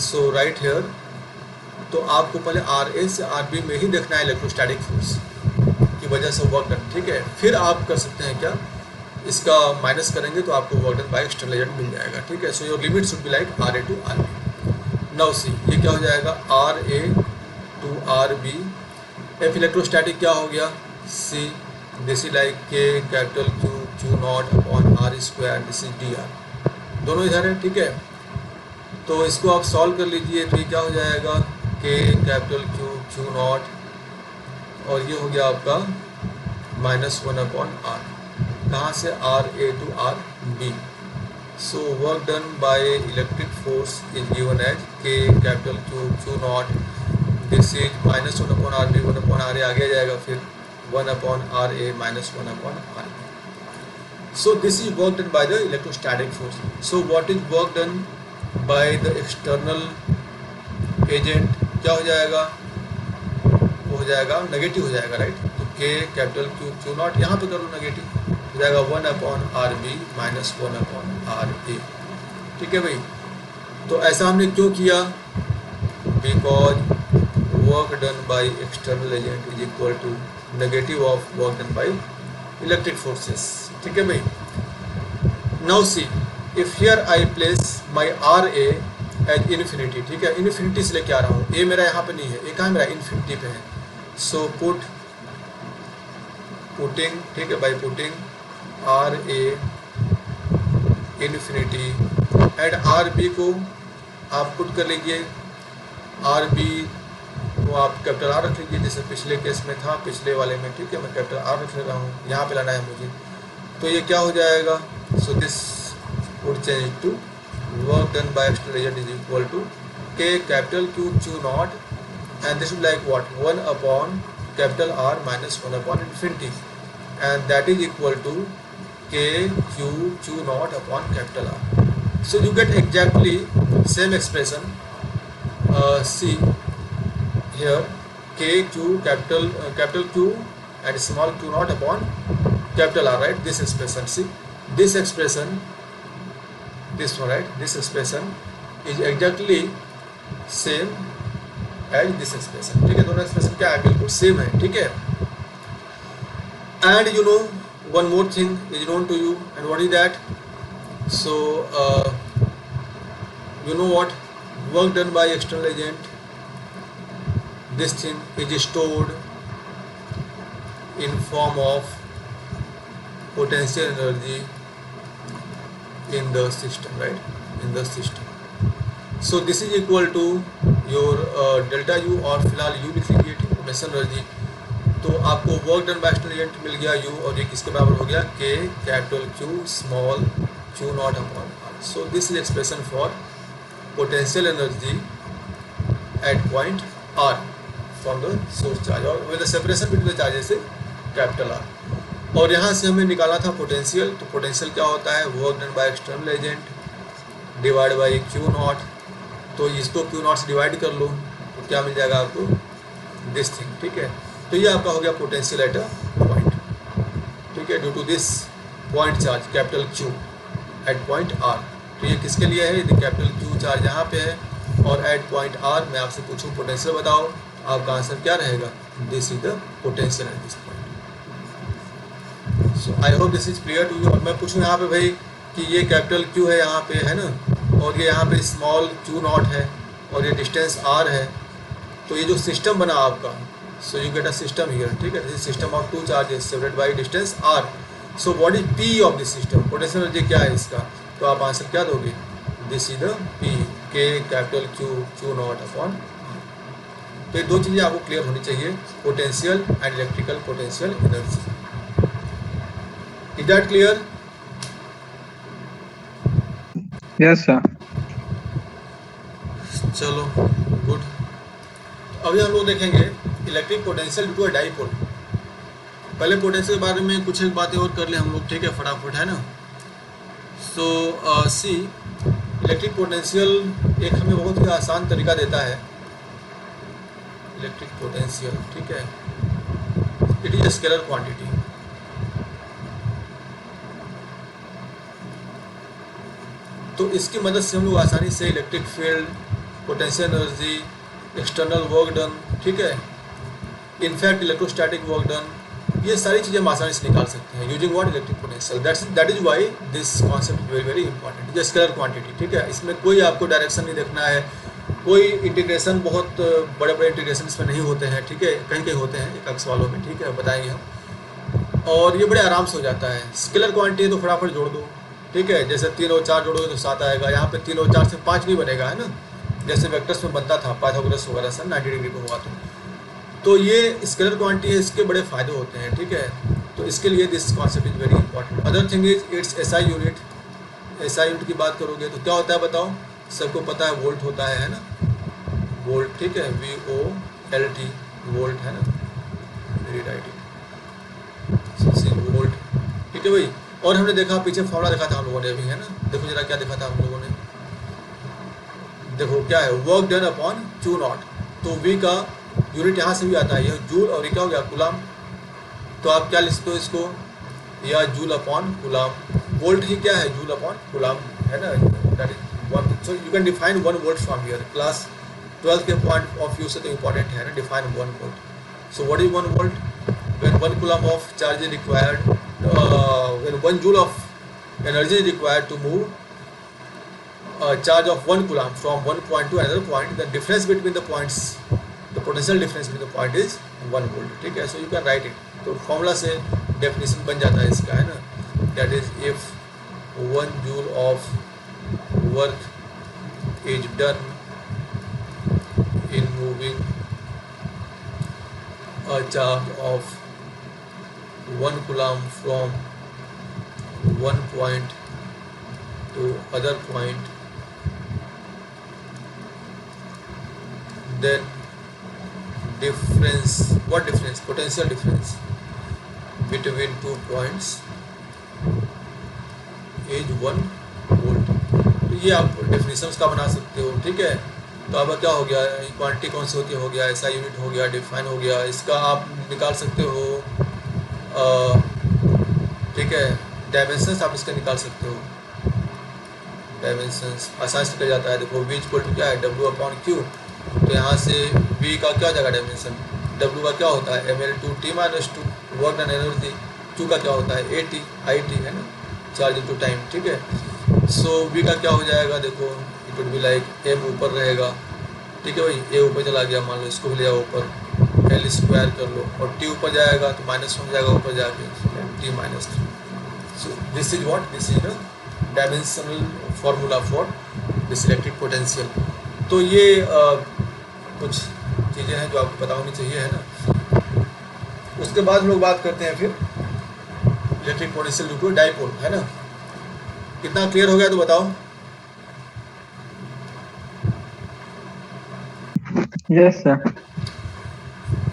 सो राइट हेयर, तो आपको पहले RA से RB में ही देखना है इलेक्ट्रोस्टैटिक फोर्स की वजह से वर्क डन, ठीक है। फिर आप कर सकते हैं क्या, इसका माइनस करेंगे तो आपको work done by external agent मिल जाएगा, ठीक है। So your limit should be like RA to RB। Now see ये क्या हो जाएगा, RA to RB, F electrostatic क्या हो गया, C this is like K capital Q not upon R square, this is dr, दोनों इधर है, ठीक है। तो इसको आप सॉल्व कर लीजिए, तो ये क्या हो जाएगा K कैपिटल Q नॉट, और ये हो गया आपका -1 अपॉन R, कहाँ से RA to RB, So work done by electric force is given as K capital Q naught. This is minus 1 upon RB, 1 upon RA आगे जाएगा, फिर 1 upon RA minus 1 upon RB. So this is work done by the electrostatic force. So what is work done by the external agent? क्या हो जाएगा? वो हो जाएगा negative हो जाएगा, राइट? तो K कैपिटल Q नॉट यहाँ पे कर लो, नेगेटिव हो जाएगा 1 upon RB minus 1 upon RA. ठीक है भाई. तो ऐसा हमने क्यों किया? Because work done by external agent is equal to negative of work done by electric forces. ठीक है भाई. Now see if here I place my RA as infinity. ठीक है, इन्फिनिटी से लेके आ रहा हूँ. ए मेरा यहाँ पे नहीं है, ए कहाँ मेरा इन्फिनिटी पे है. सो पुटिंग, ठीक है, by putting RA infinity and RB को आप पुट कर लीजिए. RB को आप कैपिटल R रख लीजिए, जैसे पिछले केस में था, पिछले वाले में. ठीक है, मैं कैपिटल R रख ले रहा हूँ, यहाँ पे लाना है मुझे. तो ये क्या हो जाएगा? So this would change to work done by external agent is equal to K capital Q naught and this is like what 1 upon capital R minus 1 upon infinity and that is equal to K Q not upon capital R. So you get exactly same expression. See here K Q capital Q and small q naught upon capital R, right? This expression, see this expression, this one, right? This expression is exactly same as this expression. ठीक है, दोनों expression क्या है? बिल्कुल same है. ठीक है. And you know one more thing is known to you, and what is that? So you know what? Work done by external agent, this thing is stored in form of potential energy in the system, right? In the system. So this is equal to your delta U, और फिलहाल U लिख लीजिए. ठीक है, potential energy. तो आपको work done by external agent मिल गया U, और ये किसके बराबर हो गया? K capital Q small Q not upon R. So this is expression for potential energy at point R from the source charge और with the separation between the charges से कैपिटल R. और यहाँ से हमें निकाला था पोटेंशियल. तो potential क्या होता है? Work done by external agent divide by Q not. तो इसको Q नॉट से डिवाइड कर लो तो क्या मिल जाएगा आपको? This thing. ठीक है, तो ये आपका हो गया पोटेंशियल एट अ पॉइंट. ठीक है, due to this point charge capital Q at point R. तो ये किसके लिए है? यदि कैपिटल Q चार्ज यहाँ पे है और एट पॉइंट R मैं आपसे पूछूँ पोटेंशियल बताओ, आपका आंसर क्या रहेगा? This is the potential at this point. So I hope this is clear to you. और मैं पूछूँ यहाँ पे भाई कि ये कैपिटल Q है यहाँ पे, है ना, और ये यहाँ पे स्मॉल Q नॉट है और ये डिस्टेंस R है. तो ये जो सिस्टम बना आपका, so you get a system here. ठीक है, this system of two charges separated by distance R. So what is P of this system? Potential energy क्या है इसका? तो आप आंसर क्या दोगे? This is the P K capital Q not upon. तो ये दो चीज़ें आपको क्लियर होनी चाहिए, potential and electrical potential energy. Is that clear? Yes sir. चलो गुड. अभी हम लोग देखेंगे electric potential due to a dipole. पहले पोटेंशियल के बारे में कुछ एक बातें और कर ले हम लोग. ठीक है, फटाफट, है ना. सो सी इलेक्ट्रिक पोटेंशियल एक हमें बहुत ही आसान तरीका देता है. इलेक्ट्रिक पोटेंशियल, ठीक है, it is a scalar quantity. तो इसकी मदद से हम लोग आसानी से electric field, potential energy, external work done, ठीक है, इनफैक्ट इलेक्ट्रोस्टैटिक वर्क डन, ये सारी चीज़ें हम आसानी से निकाल सकते हैं using what? Electric potential. That is why this concept is very very important. ये स्केलर क्वांटिटी. ठीक है, इसमें कोई आपको डायरेक्शन नहीं देखना है, कोई इंटीग्रेशन, बहुत बड़े बड़े इंटीग्रेशन इसमें नहीं होते हैं. ठीक है, कहीं कहीं होते हैं एक सवालों में. ठीक है, बताएंगे हम. और ये बड़े आराम से हो जाता है. स्केलर क्वांटिटी तो फटाफट जोड़ दो. ठीक है, जैसे 3 और 4 जोड़ोगे तो 7 आएगा. यहाँ पे 3 और 4 से 5 भी बनेगा, है ना, जैसे वेक्टर्स में बनता था पाइथागोरस वगैरह से 90 डिग्री को हुआ. तो ये स्केलर क्वांटिटी है, इसके बड़े फ़ायदे होते हैं. ठीक है, तो इसके लिए this concept is very important. Other thing is it's SI unit SI unit की बात करोगे तो क्या होता है बताओ, सबको पता है वोल्ट होता है ना, वोल्ट, ठीक है, VOLT, वोल्ट है ना, वोल्ट, ठीक है भाई। और हमने देखा पीछे फॉर्मूला देखा था हम लोगों ने अभी, है ना, देखो जरा क्या देखा था हम लोगों ने, देखो क्या है, work done upon Q not. तो V का यूनिट यहाँ से भी आता है, यह जूल, और ये क्या हो गया, कूलाम। तो आप क्या लिखते हो इसको, या जूल अपॉन कूलाम। वोल्ट ही क्या है, जूल अपॉन कूलाम, है ना, that is one. So you can define 1 volt from here. Class 12 के पॉइंट ऑफ व्यू से तो इम्पॉर्टेंट है ना, define 1 volt. So what is 1 volt, when 1 coulomb of charge is required, when 1 joule of energy is required to move a charge of 1 coulomb from one point to another point, the difference between the points, the potential difference between the point is 1 volt, ठीक है। so you can write it, तो formula से definition बन जाता है इसका, है ना, that is if 1 joule of work is done in moving a charge of 1 coulomb from one point to other point, then difference, what difference, potential difference between 2 points is 1 volt। तो ये आप definitions का बना सकते हो, ठीक है। तो अब क्या हो गया, क्वांटिटी कौन सी होती है, हो गया ऐसा यूनिट, हो गया डिफाइन, हो गया। इसका आप निकाल सकते हो, ठीक है, डायमेंशंस आप इसका निकाल सकते हो, डायमेंशंस आसानी से कर जाता है। देखो V इक्वल टू क्या है, W/Q। तो यहाँ से V का क्या हो जाएगा डायमेंशन, W का क्या होता है mL/2T-2, work done energy. Q का क्या होता है AT, IT है ना, चार्ज इनटू टाइम, ठीक है। सो V का क्या हो जाएगा, देखो it would be like M ऊपर रहेगा, ठीक है भाई, A ऊपर चला गया, मान लो इसको भी ले जाओ ऊपर, L स्क्वायर कर लो, और T ऊपर जाएगा तो माइनस हो जाएगा ऊपर जाके, T-3। So this is what, this is the dimensional formula for this electric potential. तो ये कुछ चीज़ें हैं जो आपको पता होनी चाहिए, है ना। उसके बाद हम लोग बात करते हैं फिर electric potential due to dipole, है ना। कितना क्लियर हो गया तो बताओ। Yes, sir.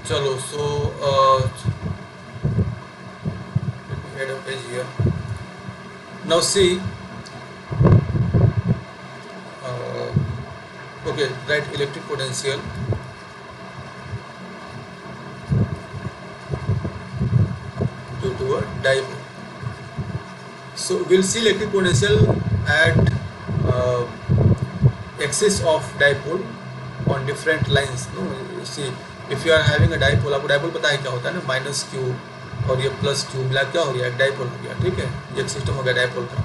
चलो, सो head of page here. Now see, okay, write electric potential due to a dipole. So we'll see electric potential at axis of dipole on different lines. No, see, if you are having a dipole, आपको dipole पता है क्या होता है ना, minus Q और ये plus Q मिला क्या हो गया, एक डाइपोल हो गया, ठीक है। ये एक सिस्टम हो गया डाइपोल का।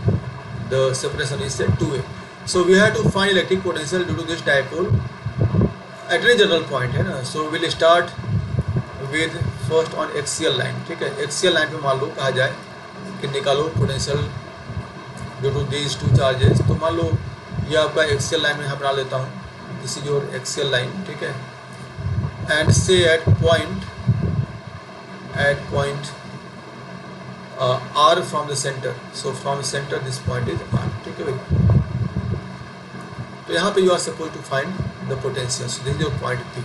The separation is set 2a। So we have to find electric potential due to this dipole at any general point, है ना। So will start with first on axial line, ठीक है। एक्सियल लाइन पे मान लो कहा जाए कि निकालो potential due to these 2 charges. तो मान लो ये आपका एक्सियल लाइन में यहाँ बना लेता हूँ, this is your axial line, ठीक है। एंड से at point R from the center, so from center this point is R, ठीक है भाई। तो यहाँ पे you are supposed to find the potential, so this is your point P।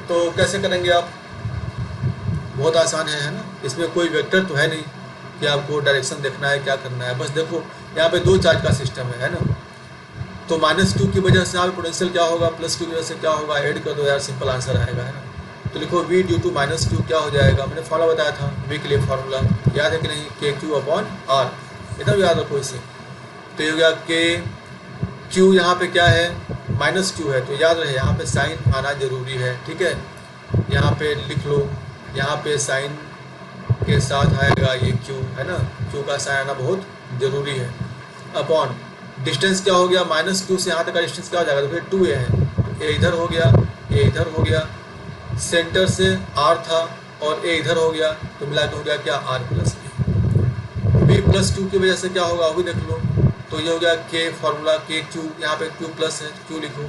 तो कैसे करेंगे आप, बहुत आसान है ना। इसमें कोई वेक्टर तो है नहीं कि आपको डायरेक्शन देखना है, क्या करना है, बस देखो यहाँ पे 2 चार्ज का सिस्टम है ना। तो -2 की वजह से यहाँ पे पोटेंशियल क्या होगा, +2 की वजह से क्या होगा, ऐड कर दो यार, सिंपल आंसर आएगा, है ना। तो लिखो V ड्यू टू -2 क्या हो जाएगा, मैंने फॉर्मूला बताया था V के लिए, फार्मूला याद है कि नहीं, KQ/R, एकदम याद रखो इसे। तो ये हो गया Q, यहाँ पे क्या है -Q है, तो याद रहे यहाँ पे साइन आना जरूरी है, ठीक है। यहाँ पे लिख लो, यहाँ पे साइन के साथ आएगा ये Q, है ना, Q का साइन आना बहुत ज़रूरी है। अपॉन डिस्टेंस क्या हो गया, -Q से यहाँ तक का डिस्टेंस क्या हो जाएगा, तो फिर 2a है, तो A इधर हो गया, A इधर हो गया, सेंटर से R था और A इधर हो गया, तो मिला के हो गया क्या, R + A। B+2 की वजह से क्या होगा वो भी देख लो, तो ये हो गया K, फार्मूला KQ, यहाँ पे Q प्लस है, Q लिखो,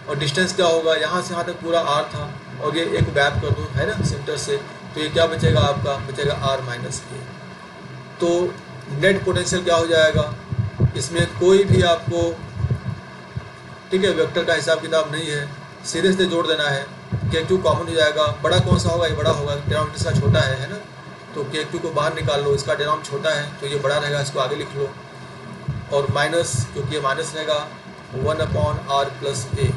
और डिस्टेंस क्या होगा, यहाँ से यहाँ तक पूरा R था, और ये एक गैप कर दो, है ना, सेंटर से, तो ये क्या बचेगा आपका, बचेगा R - A। तो नेट पोटेंशियल क्या हो जाएगा, इसमें कोई भी आपको, ठीक है, वेक्टर का हिसाब किताब नहीं है, सीधे से जोड़ देना है। K2 कॉमन हो जाएगा, बड़ा कौन सा होगा, ये बड़ा होगा, डिनोमिनेटर इसका छोटा है ना, तो K2 को बाहर निकाल लो, इसका डिनोमिनेटर छोटा है तो ये बड़ा रहेगा, इसको आगे लिख लो। और माइनस, क्योंकि ये माइनस रहेगा, 1/r+a,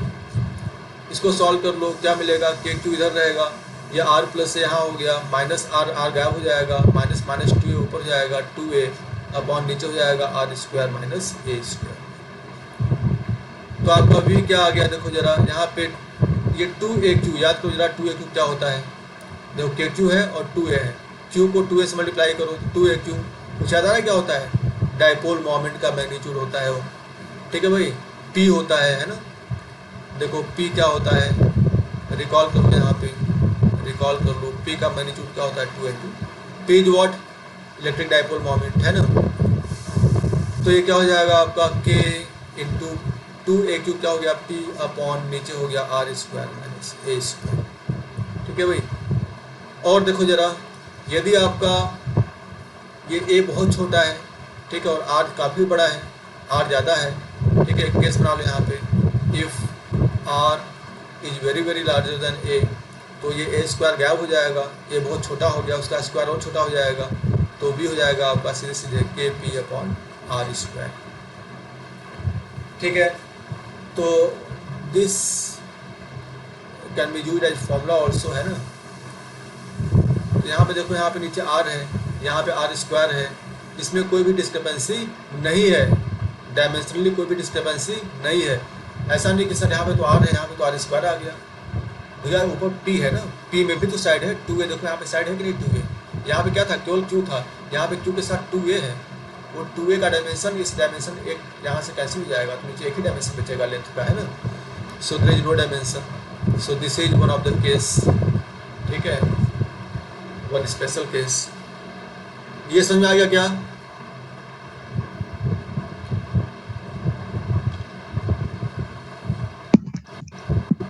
इसको सॉल्व कर लो, क्या मिलेगा, K2 इधर रहेगा, ये r प्लस यहाँ हो गया, माइनस r गायब हो जाएगा, माइनस माइनस 2a ऊपर जाएगा, 2a अपॉन नीचे हो जाएगा r² माइनस a²। तो आपका v क्या आ गया, देखो जरा यहाँ पे, ये 2aq, याद करो जरा 2aq क्या होता है, देखो K2 है और 2a है, q को 2a से मल्टीप्लाई करो, 2aq कुछ याद आ रहा है क्या होता है, डायपोल मोमेंट का मैग्नीट्यूड होता है वो, ठीक है भाई, p होता है ना। देखो p क्या होता है, रिकॉल कर लो, यहाँ पे रिकॉल कर लो, p का मैग्नीट्यूड क्या होता है, 2aq, p is what, electric dipole moment है ना। तो ये क्या हो जाएगा आपका, k इंटू 2aq क्या हो गया, p अपॉन नीचे हो गया r² माइनस a², ठीक है भाई। और देखो जरा, यदि आपका ये a बहुत छोटा है, ठीक है, और r काफ़ी बड़ा है, r ज़्यादा है, ठीक है, एक केस बना लो यहाँ पे, if r is very very larger than a, तो ये a² गायब हो जाएगा, a बहुत छोटा हो गया, उसका स्क्वायर और छोटा हो जाएगा, तो b हो जाएगा आपका सीधे सीधे kp अपॉन r², ठीक है। तो this can be used as formula also, है ना। तो यहाँ पे देखो, यहाँ पे नीचे r है, यहाँ पे r² है, इसमें कोई भी डिस्क्रिपेंसी नहीं है, डायमेंशनली कोई भी डिस्क्रिपेंसी नहीं है। ऐसा नहीं कि सर यहाँ पे तो r है, यहाँ पे तो r² आ गया भैया, ऊपर p है ना, p में भी तो साइड है 2a, देखो यहाँ पे साइड है कि नहीं 2a, यहाँ पे क्या था, केवल q था, यहाँ पे q के साथ 2a है, वो 2a का डायमेंशन, इस डायमेंशन एक यहाँ से कैंसिल हो जाएगा, तो नीचे एक ही डायमेंशन बचेगा लेंथ का, है ना। So there is no dimension, so this is one of the case, ठीक है, वन स्पेशल केस। ये समझ में आ गया क्या,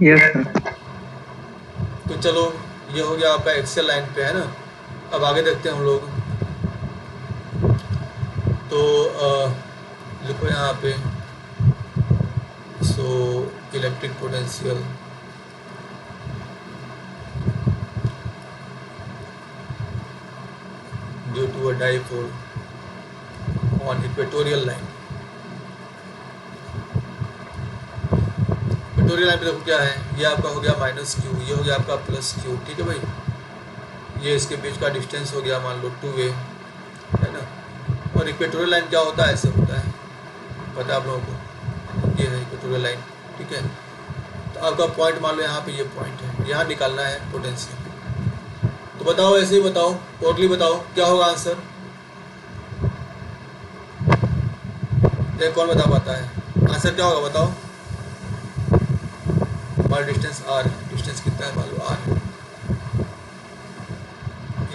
यस सर। तो चलो ये हो गया आपका एक्सेल लाइन पे, है ना। अब आगे देखते हैं हम लोग, तो लिखो यहाँ पे, so electric potential due to a dipole on equatorial line. Equatorial line पे देखो क्या है, ये आपका हो गया -q, ये हो गया आपका +q, ठीक है भाई। ये इसके बीच का डिस्टेंस हो गया मान लो 2a, है ना। और इक्वेटोरियल लाइन क्या होता है, ऐसे होता है, पता है आप लोगों को, ये है इक्वेटोरियल लाइन, ठीक है। तो आपका पॉइंट मान लो यहाँ पे ये पॉइंट है, यहाँ निकालना है पोटेंशियल। तो बताओ, ऐसे ही बताओ, टोटली बताओ क्या होगा आंसर, कौन बता पाता है आंसर क्या होगा, बताओ। हमारा डिस्टेंस r है, डिस्टेंस कितना है, मान लो r है,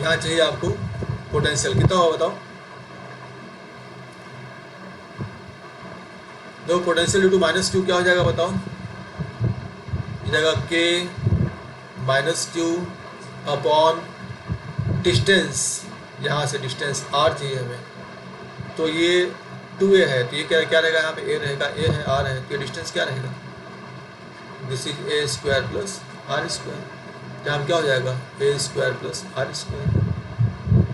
यहाँ चाहिए आपको पोटेंशियल कितना होगा, बताओ। देखो पोटेंशियल ड्यू टू -q क्या हो जाएगा, बताओ। हो जाएगा k -q अपॉन डिस्टेंस, यहाँ से डिस्टेंस r चाहिए हमें, तो ये 2a है, तो ये क्या क्या रहेगा, यहाँ पे a रहेगा, a है r है, तो ये डिस्टेंस क्या रहेगा, this is a² plus r², यहाँ क्या हो जाएगा, a² प्लस r²।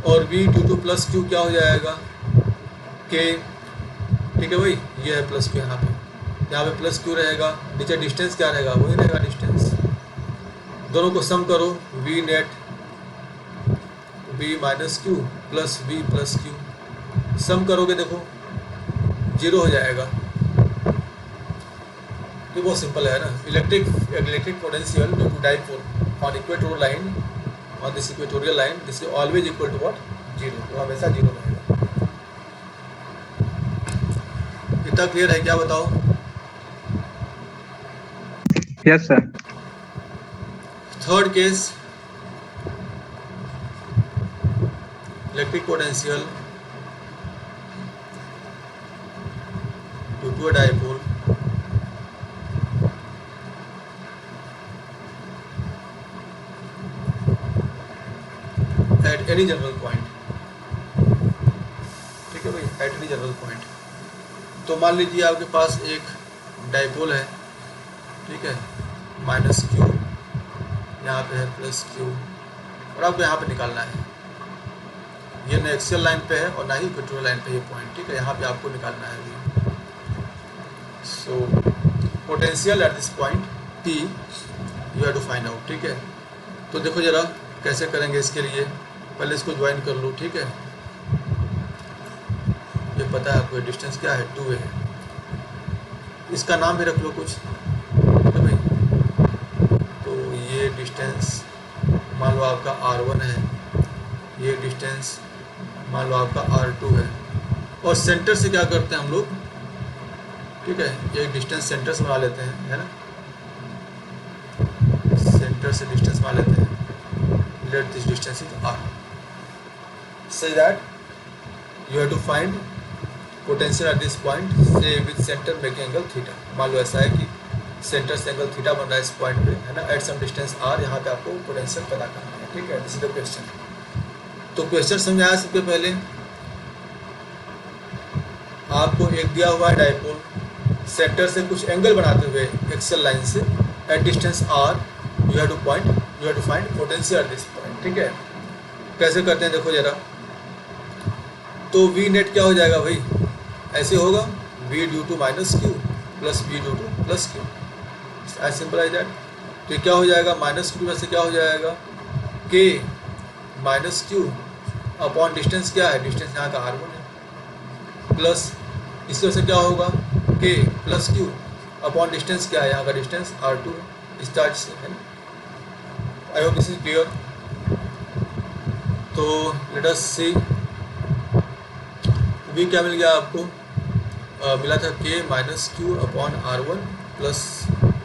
और v ड्यू टू +q क्या हो जाएगा, k, ठीक है भाई, ये है +q, यहाँ पे +q रहेगा, नीचे डिस्टेंस क्या रहेगा, वही रहेगा डिस्टेंस। दोनों को सम करो, v net v -q plus v plus q, सम करोगे देखो 0 हो जाएगा। ये बहुत सिंपल है ना, electric potential due to dipole on equatorial line, on this equatorial line, this is always equal to what, 0, तो हमेशा 0 रहेगा। इतना क्लियर है क्या, बताओ। Yes sir. Third case, electric potential due to a dipole at any general point, ठीक है भाई, एट एनी जनरल पॉइंट। तो मान लीजिए आपके पास एक डाइपोल है, ठीक है, माइनस क्यू, यहाँ पे है प्लस क्यू, और आपको यहाँ पे निकालना है। ये ना एक्सियल लाइन पे है और ना ही इक्वेटोरियल लाइन पे ये पॉइंट, ठीक है, यहाँ पे आपको निकालना है अभी। So potential at this point P you have to find out, ठीक है। तो देखो जरा कैसे करेंगे इसके लिए, पहले इसको ज्वाइन कर लो, ठीक है। ये पता है आपको डिस्टेंस क्या है, 2a है। इसका नाम भी रख लो कुछ, ठीक है भाई। तो ये डिस्टेंस मान लो आपका R1 है, ये डिस्टेंस मान लो आपका R2 है, और सेंटर से क्या करते हैं हम लोग, ठीक है, ये डिस्टेंस सेंटर से बना लेते हैं, है ना, सेंटर से डिस्टेंस बना लेते हैं। Let this distance is R, say that you have to find potential at this point, say with center making angle theta। मान लो ऐसा है कि सेंटर से एंगल थीटा बन रहा है इस पॉइंट पे, है ना, एट सम डिस्टेंस R, यहाँ पे आपको पोटेंशियल पता करना है, ठीक है। This is the question. तो क्वेश्चन समझाया सबसे पहले, आपको एक दिया हुआ है डाइपोल, सेंटर से कुछ एंगल बनाते हुए एक्सियल लाइन से at distance R, you have to find potential at this point, ठीक है। कैसे करते हैं देखो जरा। तो V नेट क्या हो जाएगा भाई, ऐसे होगा V due to minus Q plus V due to plus Q, as simple as that. तो क्या हो जाएगा, माइनस क्यू में से क्या हो जाएगा, K minus Q upon distance क्या है, डिस्टेंस यहाँ का R1 है, प्लस इसकी वजह से क्या होगा, K plus Q upon distance क्या है, यहाँ का डिस्टेंस R2 है, स्टार्ट से, है ना। आई होप दिस इज क्लियर। तो लेट अस सी, V क्या मिल गया आपको, मिला था K minus Q upon R1 plus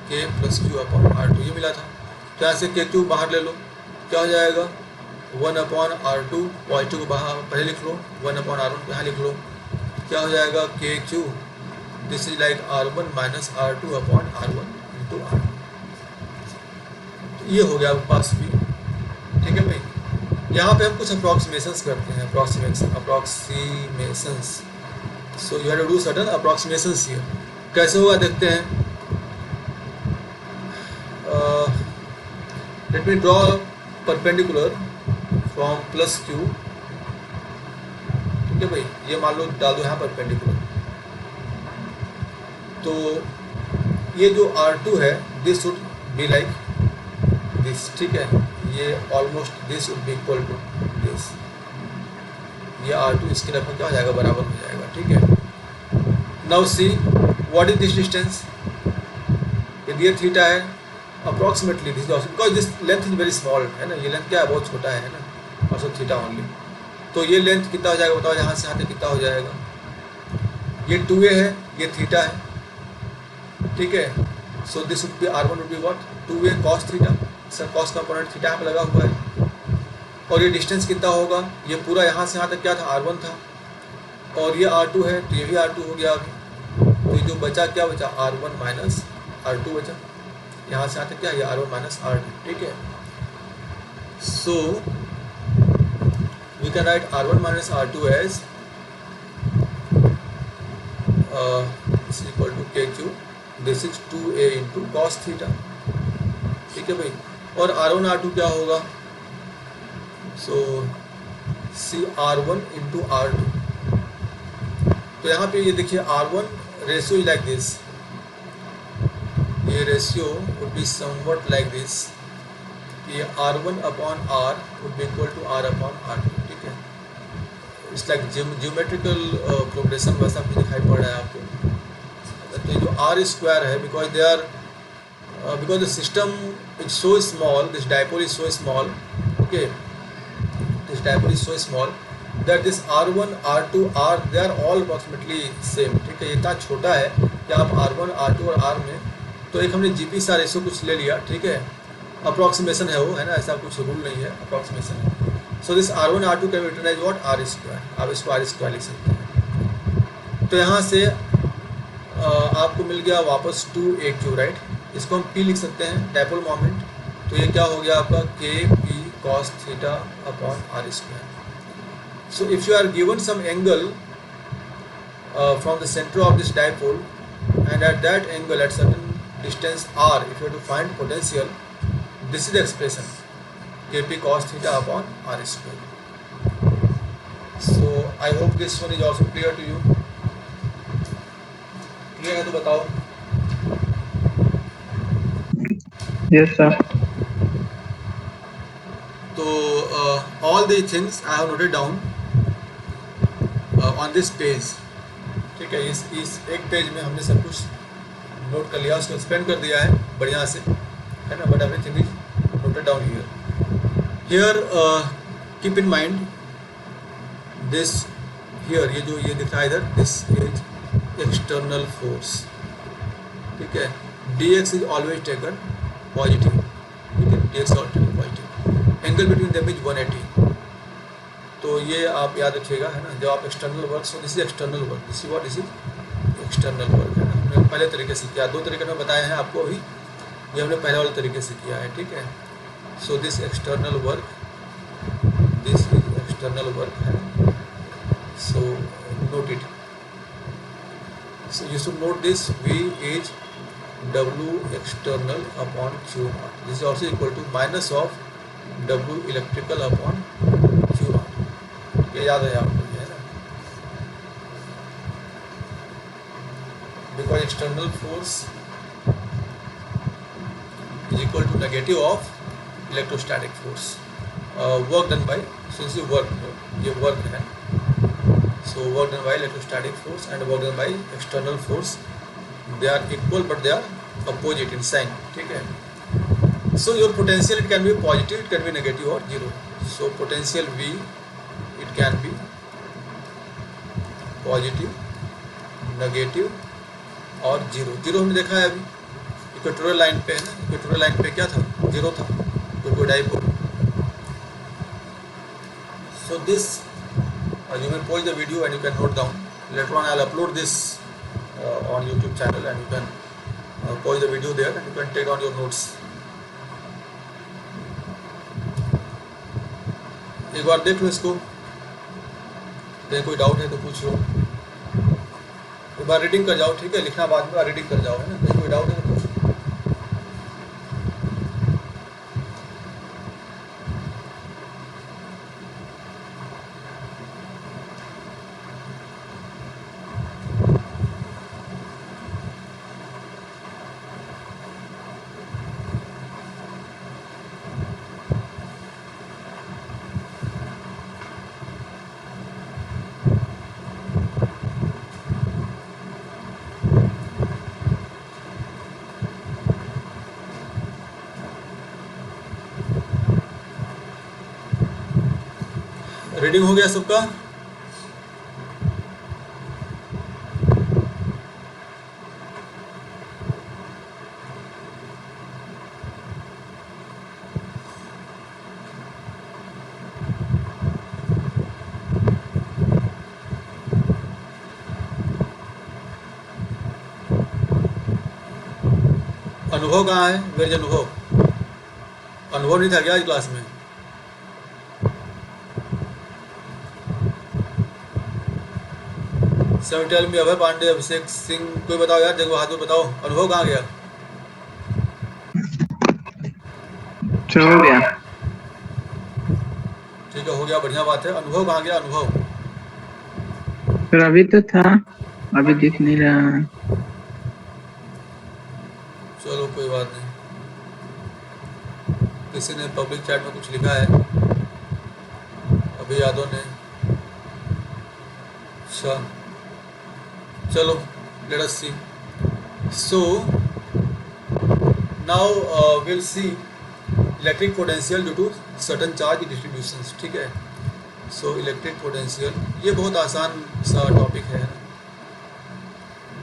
K plus Q upon R2, ये मिला था। तो यहाँ से K क्यू बाहर ले लो, क्या हो जाएगा, 1 अपॉन R2, पॉजिटिव को बाहर पहले लिख लो, 1 अपॉन R1 को यहाँ लिख लो, क्या हो जाएगा, K Q, this is like R1 minus R2 upon R1 into R। ये हो गया आपके पास भी, ठीक है भाई। यहाँ पे हम कुछ अप्रॉक्सीमेशंस करते हैं, approximations. So you have to do certain approximations here. कैसे होगा देखते हैं। Let me draw perpendicular from plus Q, ठीक है भाई, ये मान लो डाल दो यहाँ परपेंडिकुलर। तो ये जो R2 है, this should be like this, ठीक है, ये almost this would be equal to this, ये R2 इसके लगभग क्या हो जाएगा, बराबर हो जाएगा, ठीक है। Now see what is this distance, यदि ये थीटा है, approximately this because this length is very small, है ना, ये लेंथ क्या है, बहुत छोटा है ना, और सो थीटा ओनली। तो ये लेंथ कितना हो जाएगा बताओ, यहाँ से यहाँ तक कितना हो जाएगा, ये 2a है, ये थीटा है, ठीक है। So this would B R1 would be what, 2a cos theta, sir cos component theta यहाँ पे लगा हुआ है, और ये डिस्टेंस कितना होगा, ये पूरा यहाँ से यहाँ तक क्या था, R1 था, और ये R2 है, तो ये भी R2 हो गया अभी। तो ये जो बचा क्या बचा, R1 माइनस R2 बचा, यहाँ से यहाँ तक क्या है, R1 माइनस R2, ठीक है। So we can write R1 minus R2 as is equal to KQ, this is 2a into cos theta, ठीक है भाई। और R1 R2 क्या होगा, सो सी R1 इंटू R2। तो यहाँ पे ये देखिए R1 ratio is like this, ये ratio would be something like this, ये R1 upon R would be equal to R upon R2, ठीक है। इट्स लाइक ज्योमेट्रिकल प्रोग्रेशन वैसा भी दिखाई पड़ रहा है आपको। तो ये जो R स्क्वायर है, because they are because the system is so small, this dipole is so small, okay, this dipole is so small that this R1 R2 R they are all approximately same, ठीक है। इतना छोटा है कि आप R1 R2 और R में, तो एक हमने GP सा रेशो कुछ ले लिया, ठीक है, अप्रॉक्सीमेशन है वो, है ना, ऐसा कुछ रूल नहीं है, अप्रॉक्सीमेशन है। So this R1 R2 can be written as what, R square, आप इसको R स्क्वायर लिख सकते हैं। तो यहाँ से आपको मिल गया वापस 2AQ, राइट, इसको हम P लिख सकते हैं, डाइपोल मोमेंट। तो ये क्या हो गया आपका, KP cos theta upon R square. So if you are given some angle from the center of this dipole, and at that angle at certain distance r, if you have to find potential, this is the expression kp cos theta upon r square. So I hope this one is also clear to you. Clear है तो बताओ. Yes, sir. तो all these things I have noted down on this page. ठीक है, इस एक page में हमने सब कुछ नोट कर लिया, उसको एक्सप्लेन कर दिया है बढ़िया से, है ना. But everything is noted down here. Keep in mind this here, ये जो ये दिख रहा है इधर, दिस इज एक्सटर्नल फोर्स. ठीक है, dx is always taken positive. ठीक है, dx always taken positive. Angle between them is 180. तो ये आप याद रखिएगा, है ना. जब आप external work, so this is external work, this is what, this is external work, है ना. हमने पहले तरीके से किया, दो तरीके में बताए हैं आपको अभी, ये हमने पहले वाले तरीके से किया है. ठीक है, so this external work, this is external work, है. So note it. So you should note this, V is W external upon Q naught. This is also equal to minus of W electrical upon Q naught. ये याद है आपको, ये है ना. Because external force is equal to negative of electrostatic force. Work done by, since you work, ये work है. So work done by electrostatic force and work done by external force, they are equal but they are opposite in sign. ठीक है. So your potential, it can be positive, it can be negative or zero. So potential V, it can be positive, negative और zero. Zero हमने देखा है अभी equatorial line पे, है ना. इक्वेटोरियल लाइन पे क्या था, zero था, तो कोई dipole. So this you may pause the video and you can note down. Later on I'll upload this on YouTube channel, and you can pause the video there and you can take on your notes. एक बार देख लो इसको, देख कोई doubt है तो पूछ लो. एक बार reading कर जाओ. ठीक है, लिखना बाद में, रीडिंग कर जाओ, है ना. देख कोई डाउट है तो पूछ लो. रीडिंग हो गया सबका. अनुभव कहाँ है, मेरे अनुभव नहीं था क्या आज क्लास में. सेमिटेल में अभय पांडे, अभिषेक सिंह, कोई बताओ यार, देखो हाथ में बताओ, अनुभव कहाँ गया. हो गया. ठीक है, हो गया, बढ़िया बात है. अनुभव कहाँ गया, अनुभव. फिर अभी तो था, अभी दिख नहीं रहा. चलो कोई बात नहीं. किसी ने पब्लिक चैट में कुछ लिखा है, अभी यादव ने. अच्छा चलो, let us see. So now we'll see electric potential due to certain charge distributions. ठीक है, so electric potential, ये बहुत आसान सा टॉपिक है.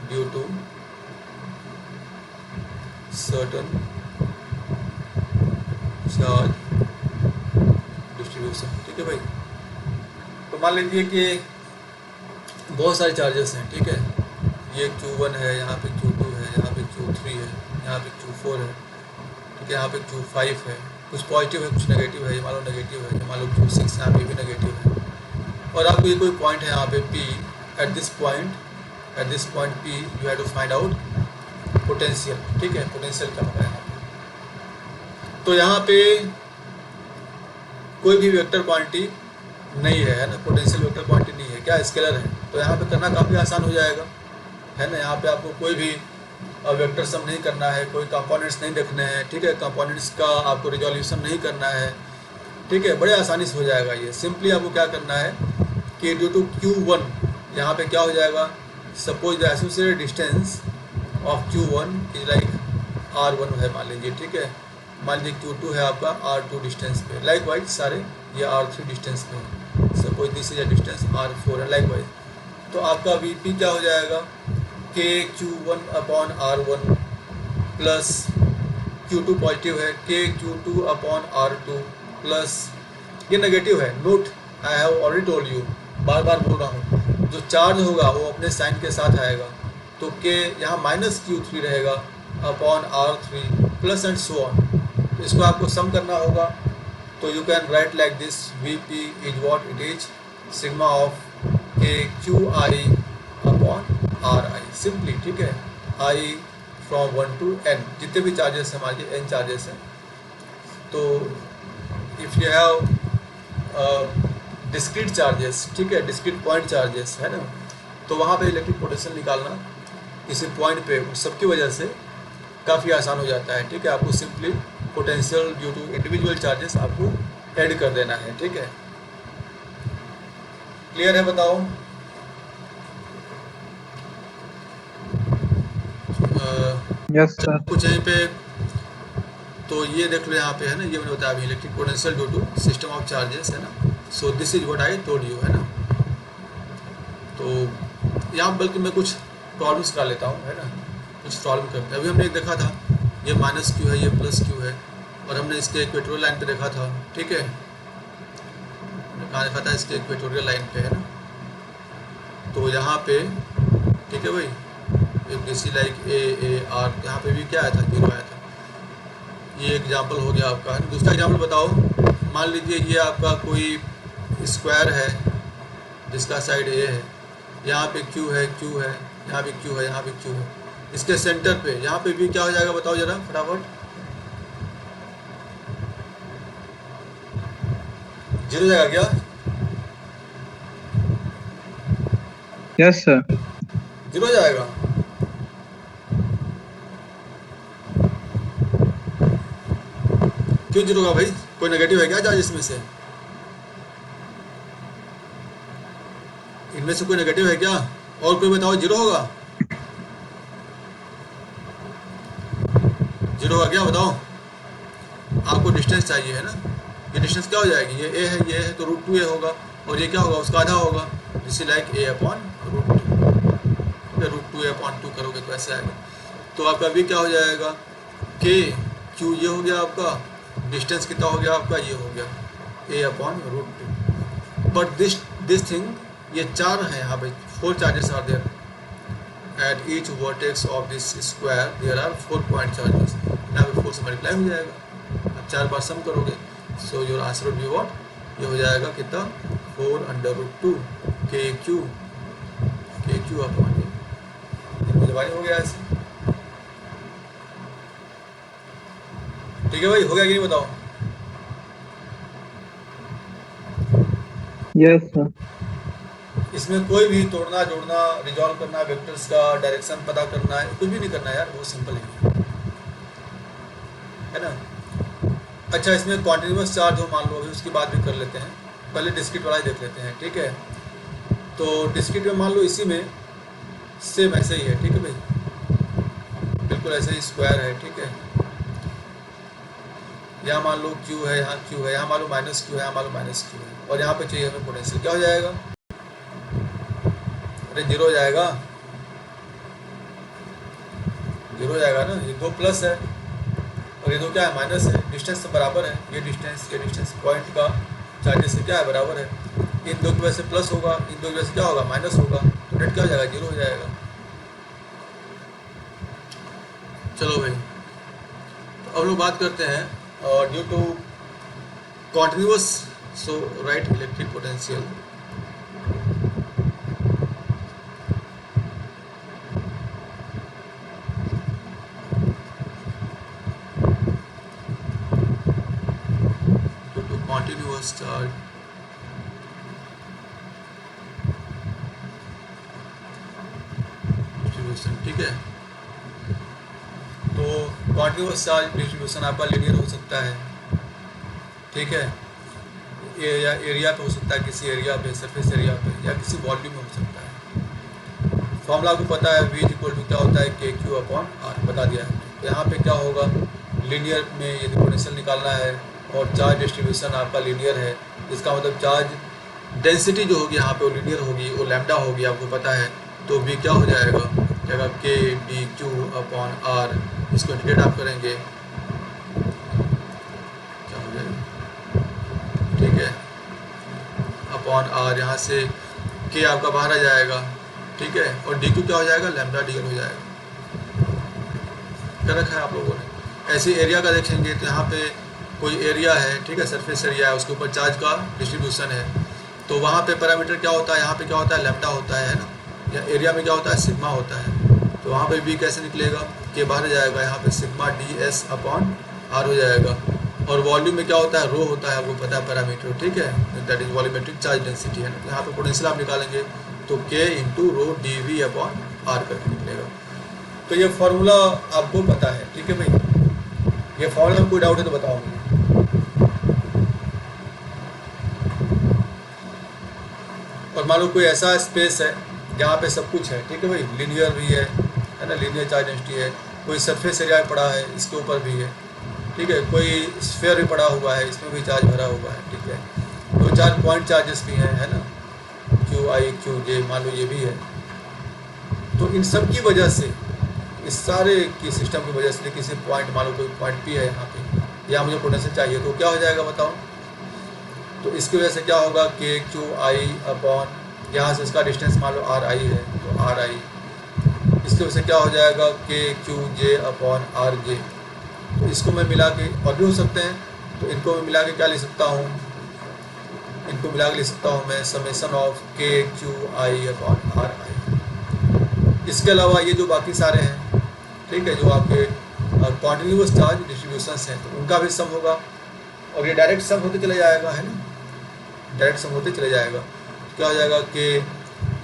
due to certain charge distribution. ठीक है भाई. तो मान लीजिए कि बहुत सारे चार्जेस हैं. ठीक है, ये Q1 है, यहाँ पे Q2 है, यहाँ पे Q3 है, यहाँ पे Q4 है. ठीक है, यहाँ पे Q5 है. कुछ पॉजिटिव है, कुछ नेगेटिव है. मान लो नेगेटिव है, मान लो Q6 यहाँ पे भी नेगेटिव है. और आपको ये कोई पॉइंट है यहाँ पे P. At this point at this point P you have to find out potential, ठीक है, पोटेंशियल क्या होगा यहाँ पे। तो यहाँ पे कोई भी वेक्टर क्वांटिटी नहीं है ना, पोटेंशियल वेक्टर क्वांटिटी नहीं है, क्या स्केलर है। तो यहाँ पे करना काफ़ी आसान हो जाएगा, है ना। यहाँ पे आपको कोई भी वेक्टर सम नहीं करना है, कोई कंपोनेंट्स नहीं देखने हैं, ठीक है, कंपोनेंट्स का आपको रिजोल्यूशन नहीं करना है, ठीक है, बड़े आसानी से हो जाएगा ये। सिंपली आपको क्या करना है कि ड्यू टू Q1 यहाँ पे क्या हो जाएगा, suppose the associated distance of Q1 is like R1 है मान लीजिए, ठीक है, मान लीजिए Q2 है आपका R2 डिस्टेंस पे, लाइक वाइज सारे ये R3 डिस्टेंस पे है, suppose this is a distance R4 है, लाइक वाइज। तो आपका VP क्या हो जाएगा, KQ1 upon R1 plus Q2 positive है, KQ2 अपॉन R2 प्लस, ये नेगेटिव है, note I have already told you, बार बार बोल रहा हूँ, जो चार्ज होगा वो अपने साइन के साथ आएगा, तो K यहाँ माइनस Q3 रहेगा upon R3 plus and so on. तो इसको आपको सम करना होगा, तो you can write like this, VP is what it is sigma of KQI upon RI simply, ठीक है, I फ्रॉम 1 to N, जितने भी चार्जेस हैं हमारे N चार्जेस हैं। तो if you have discrete charges, ठीक है, डिस्क्रीट पॉइंट चार्जेस है ना, तो वहाँ पे इलेक्ट्रिक पोटेंशियल निकालना किसी पॉइंट पे उस सब की वजह से काफ़ी आसान हो जाता है, ठीक है। आपको simply potential due to individual charges आपको ऐड कर देना है, ठीक है। क्लियर है, बताओ। Yes sir. कुछ यहीं पे तो ये देख लो, यहाँ पे है ना, ये मैंने बताया अभी, electric potential due to system of charges है ना, so this is what I told you, है ना। तो यहाँ बल्कि मैं कुछ प्रॉब्लम्स करा लेता हूँ, है ना, कुछ सॉल्व करते हैं। अभी हमने एक देखा था, ये माइनस क्यू है, ये प्लस क्यू है, और हमने इसके इक्वेटोरियल लाइन पे देखा था, ठीक है, कहाँ देखा था, इसके इक्वेटोरियल लाइन पे, है ना। तो यहाँ पे ठीक है भाई, एक जैसी लाइक AR, यहाँ पे भी क्या आया था, 0 आया था। ये एग्जाम्पल हो गया आपका, है ना। दूसरा एग्जाम्पल बताओ, मान लीजिए ये आपका कोई स्क्वायर है जिसका साइड A है, यहाँ पे Q है, Q है, यहाँ पे Q है, यहाँ पे Q है, इसके सेंटर पे यहाँ पे भी क्या हो जाएगा, बताओ जरा फटाफट। 0 जाएगा क्या? Yes sir. 0 जाएगा। क्यों 0 होगा भाई, कोई नेगेटिव है क्या चार्ज इसमें से? इनमें से कोई नेगेटिव है क्या? और कोई बताओ, 0 होगा? 0 होगा क्या, बताओ। आपको डिस्टेंस चाहिए, है ना, ये डिस्टेंस क्या हो जाएगी, ये A है, ये है, तो √2A होगा, और ये क्या होगा, उसका आधा होगा, इसी like A upon √2, √2A upon 2 करोगे तो ऐसे आएगा। तो आपका भी क्या हो जाएगा, KQ ये हो गया आपका, डिस्टेंस कितना हो गया आपका, ये हो गया A upon √2। But this thing, ये 4 है यहाँ पे, 4 charges are there at each vertex of this square, there are 4 point charges, यहाँ पे 4 से मल्टीप्लाई हो जाएगा, अब 4 बार सम करोगे, so your answer will be what, ये हो जाएगा कितना, 4√2 KQ अपॉन ये डिवाइड हो गया ऐसे। ठीक है भाई, हो गया कि नहीं, बताओ। Yes sir. इसमें कोई भी तोड़ना जोड़ना, रिजॉल्व करना, वेक्टर्स का डायरेक्शन पता करना है, कुछ भी नहीं करना है यार, बहुत सिंपल है ना। अच्छा, इसमें कॉन्टिन्यूस चार्ज हो मान लो, अभी उसकी बात भी कर लेते हैं, पहले डिस्क्रीट वाला ही देख लेते हैं, ठीक है। तो डिस्क्रीट में मान लो इसी में सेम ऐसे ही है, ठीक है भाई, बिल्कुल ऐसे ही स्क्वायर है, ठीक है। यहाँ मान लो Q है, यहाँ Q है, यहाँ मान लो माइनस Q है, यहाँ मान लो माइनस Q है, और यहाँ पे चाहिए हमें पोटेंशियल, क्या हो जाएगा, अरे 0 हो जाएगा, 0 हो जाएगा ना, ये 2 प्लस है और ये 2 क्या है, माइनस है, डिस्टेंस तो बराबर है, ये डिस्टेंस पॉइंट का चार्जेस से क्या है, बराबर है, इन 2 की वजह से प्लस होगा, इन 2 की वजह से क्या होगा, माइनस होगा, तो नेट क्या हो जाएगा, 0 हो जाएगा। चलो भाई, तो अब लोग बात करते हैं due to continuous, so write electric potential continuous charge distribution, ठीक है। तो कॉन्टिन्यूस चार्ज डिस्ट्रीब्यूशन आपका लीनियर हो सकता है, ठीक है, या एरिया पे हो सकता है, किसी एरिया पे, सरफेस एरिया पे, या किसी वॉल्यूम में हो सकता है। फॉर्मूला आपको पता है, V इक्वल टू क्या होता है, KQ/R, बता दिया है। तो यहाँ पे क्या होगा, लीनियर में यदि पोटेंशियल निकालना है और चार्ज डिस्ट्रीब्यूशन आपका लीनियर है, इसका मतलब चार्ज डेंसिटी जो होगी यहाँ पे वो लीनियर होगी, वो लैम्डा होगी, आपको पता है। तो V क्या हो जाएगा, क्या KdQ/R, इसको इंटीग्रेट आप करेंगे, क्या हो जाएगा, ठीक है, अपॉन R, यहाँ से K आपका बाहर आ जाएगा, ठीक है, और dq क्या हो जाएगा, लैम्डा dl हो जाएगा। क्या रखा है आप लोगों ने। ऐसे एरिया का देखेंगे तो यहाँ पे कोई एरिया है, ठीक है, सरफेस एरिया है, उसके ऊपर चार्ज का डिस्ट्रीब्यूशन है, तो वहाँ पे पैरामीटर क्या होता है, यहाँ पे क्या होता है, लैम्डा होता है ना, या एरिया में क्या होता है, सिग्मा होता है। तो वहाँ पे V कैसे निकलेगा, K बाहर जाएगा, यहाँ पे सिग्मा ds/R हो जाएगा। और वॉल्यूम में क्या होता है, रो होता है, आपको पता है पैरामीटर, ठीक है, that is volumetric charge density है ना। यहाँ पे पोटेंशियल आप निकालेंगे तो K इंटू रो dV/R करके निकलेगा। तो ये फार्मूला आपको पता है, ठीक है भाई। ये फार्मूला में कोई डाउट है तो बताओ मुझे। और मान लो कोई ऐसा स्पेस है जहाँ पे सब कुछ है, ठीक है भाई, लीनियर भी है ना, लीनियर चार्ज डेंसिटी है, कोई सरफेस एरिया पड़ा है, इसके ऊपर भी है, ठीक है, कोई स्फीयर भी पड़ा हुआ है, इसमें भी चार्ज भरा हुआ है, ठीक है, दो चार पॉइंट चार्जेस भी हैं, है ना, QI QJ मान लो ये भी है। तो इन सब की वजह से, इस सारे की सिस्टम की वजह से, किसी पॉइंट, मान लो कोई पॉइंट P है यहाँ पे, या मुझे पोटेंशियल चाहिए, तो क्या हो जाएगा बताओ। तो इसकी वजह से क्या होगा, KQI/, यहाँ से इसका डिस्टेंस मान लो RI है, तो RI, इसकी वजह से क्या हो जाएगा, KQJ/RJ। तो इसको मैं मिला के, और भी हो सकते हैं, तो इनको मैं मिला के क्या लिख सकता हूँ, इनको मिला के लिख सकता हूँ मैं समेशन ऑफ KQI/RI। इसके अलावा ये जो बाकी सारे हैं, ठीक है, जो आपके कॉन्टिन्यूस चार्ज डिस्ट्रीब्यूशंस हैं, तो उनका भी सम होगा, और ये डायरेक्ट सम होते चले जाएगा, है ना, डायरेक्ट सम होते चले जाएगा। तो क्या हो जाएगा, K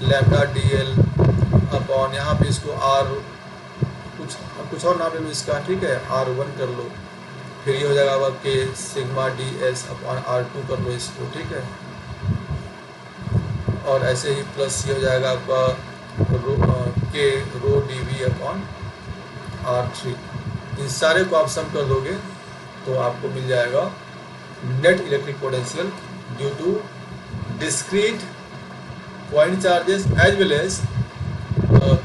लैम्डा dl/, यहाँ पे इसको R, कुछ और नाम ले लो इसका, ठीक है, R1 कर लो, फिर ये हो जाएगा आपका K सिग्मा ds/R2 कर लो इसको, ठीक है, और ऐसे ही प्लस ये हो जाएगा आपका K रो dV/R3। इन सारे को आप सम कर दोगे तो आपको मिल जाएगा net electric potential due to discrete point charges as well as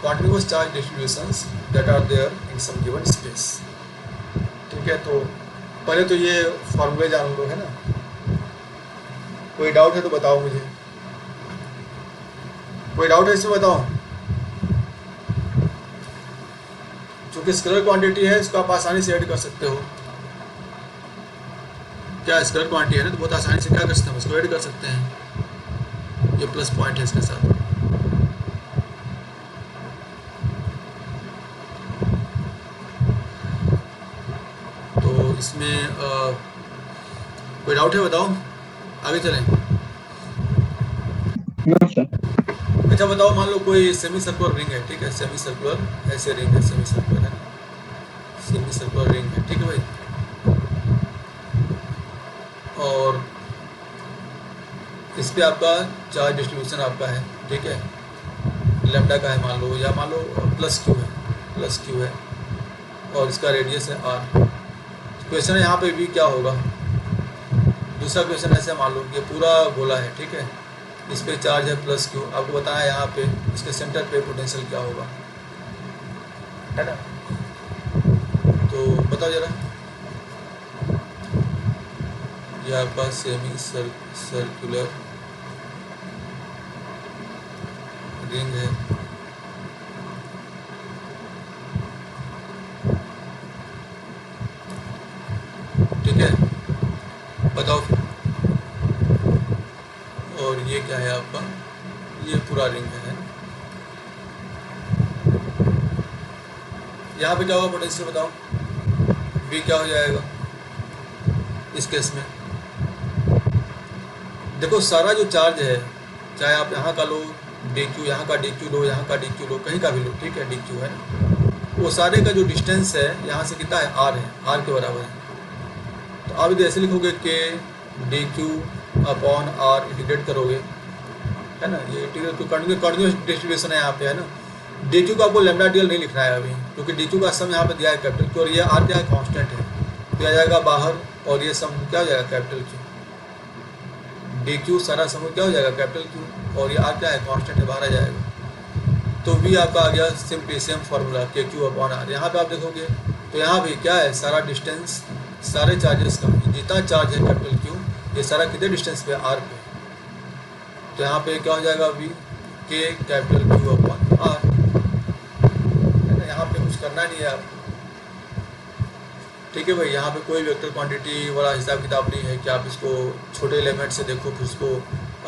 continuous charge distributions that are there in some given space, ठीक है। तो पहले तो ये फॉर्मूले जान लो, है ना। कोई डाउट है तो बताओ मुझे, कोई डाउट है इसमें बताओ। चूंकि स्केलर क्वांटिटी है, इसको आप आसानी से ऐड कर सकते हो। क्या स्केलर क्वांटिटी है ना, तो बहुत आसानी से क्या कर सकते हैं, उसको ऐड कर सकते हैं। ये प्लस पॉइंट है इसके साथ। इसमें कोई डाउट है बताओ, आगे चलें। अच्छा बताओ, मान लो कोई सेमी सर्कुलर रिंग है, ठीक है, सेमी सर्कुलर ऐसे रिंग है, सेमी सर्कुलर है, सेमी सर्कुलर रिंग है, ठीक है भाई, और इस पे आपका चार्ज डिस्ट्रीब्यूशन आपका है, ठीक है, लैम्डा का है मान लो, या मान लो प्लस क्यू है, प्लस क्यू है, और इसका रेडियस है R। क्वेश्चन है यहाँ पे भी क्या होगा। दूसरा क्वेश्चन ऐसे मान लो ये पूरा गोला है, ठीक है, इस पे चार्ज है प्लस क्यू, आपको बताया यहाँ पे इसके सेंटर पे पोटेंशियल क्या होगा, है ना। तो बताओ जरा, ये आपका सेमी सर्कुलर रिंग है, ठीक है, बताओ फिर। और ये क्या है आपका, ये पूरा रिंग है। यहाँ पे क्या होगा पोटेंशियल बताओ, V क्या हो जाएगा इस केस में, देखो सारा जो चार्ज है, चाहे आप यहाँ का लो डी क्यू, यहाँ का डी क्यू लो, यहाँ का डी क्यू लो, कहीं का भी लो, ठीक है, डी क्यू है ना, वो सारे का जो डिस्टेंस है यहाँ से कितना है, आर है, आर के बराबर है। तो आप इधर ऐसे लिखोगे K d q upon r, integrate करोगे, है ना, ये इंटीग्रेट कंटिन्यूस डिस्ट्रीब्यूशन है यहाँ पे, है ना। डी क्यू को आपको लेमडा डी एल नहीं लिखना है अभी, क्योंकि डी क्यू का सम यहाँ पे दिया है कैपिटल क्यू, और ये आर क्या है, कॉन्स्टेंट है, दिया जाएगा बाहर, और ये सम क्या हो जाएगा, कैपिटल क्यू। डी क्यू सारा सम क्या हो जाएगा, कैपिटल क्यू, और ये आर क्या है, कॉन्स्टेंट है, बाहर आ जाएगा। तो वी आपका आ गया सिंपली सेम फार्मूला, के क्यू अपॉन आर। यहाँ पे आप देखोगे तो यहाँ भी क्या है, सारा डिस्टेंस, सारे चार्जेस का जितना चार्ज है कैपिटल क्यू, ये सारा कितने डिस्टेंस पे, आर पे। तो यहाँ पे क्या हो जाएगा, वी के कैपिटल क्यू अपॉन आर, है ना। यहाँ पे कुछ करना नहीं है आपको, ठीक है भाई। यहाँ पे कोई वेक्टर क्वांटिटी वाला हिसाब किताब नहीं है कि आप इसको छोटे एलिमेंट से देखो फिर उसको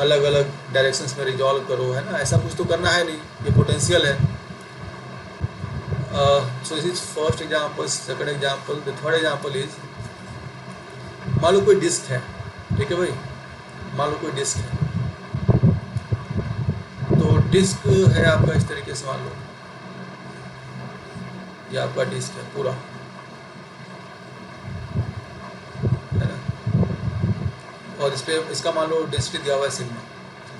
अलग अलग डायरेक्शंस में रिजॉल्व करो, है ना, ऐसा कुछ तो करना है नहीं, ये पोटेंशियल है। So this is first example. Second example, the third example is, मान लो कोई डिस्क है, ठीक है भाई, मान लो कोई डिस्क है, तो डिस्क है आपका इस तरीके से, मान लो ये आपका डिस्क है पूरा, है ना, और इस पे इसका मान लो डेंसिटी दिया हुआ है सिग्मा,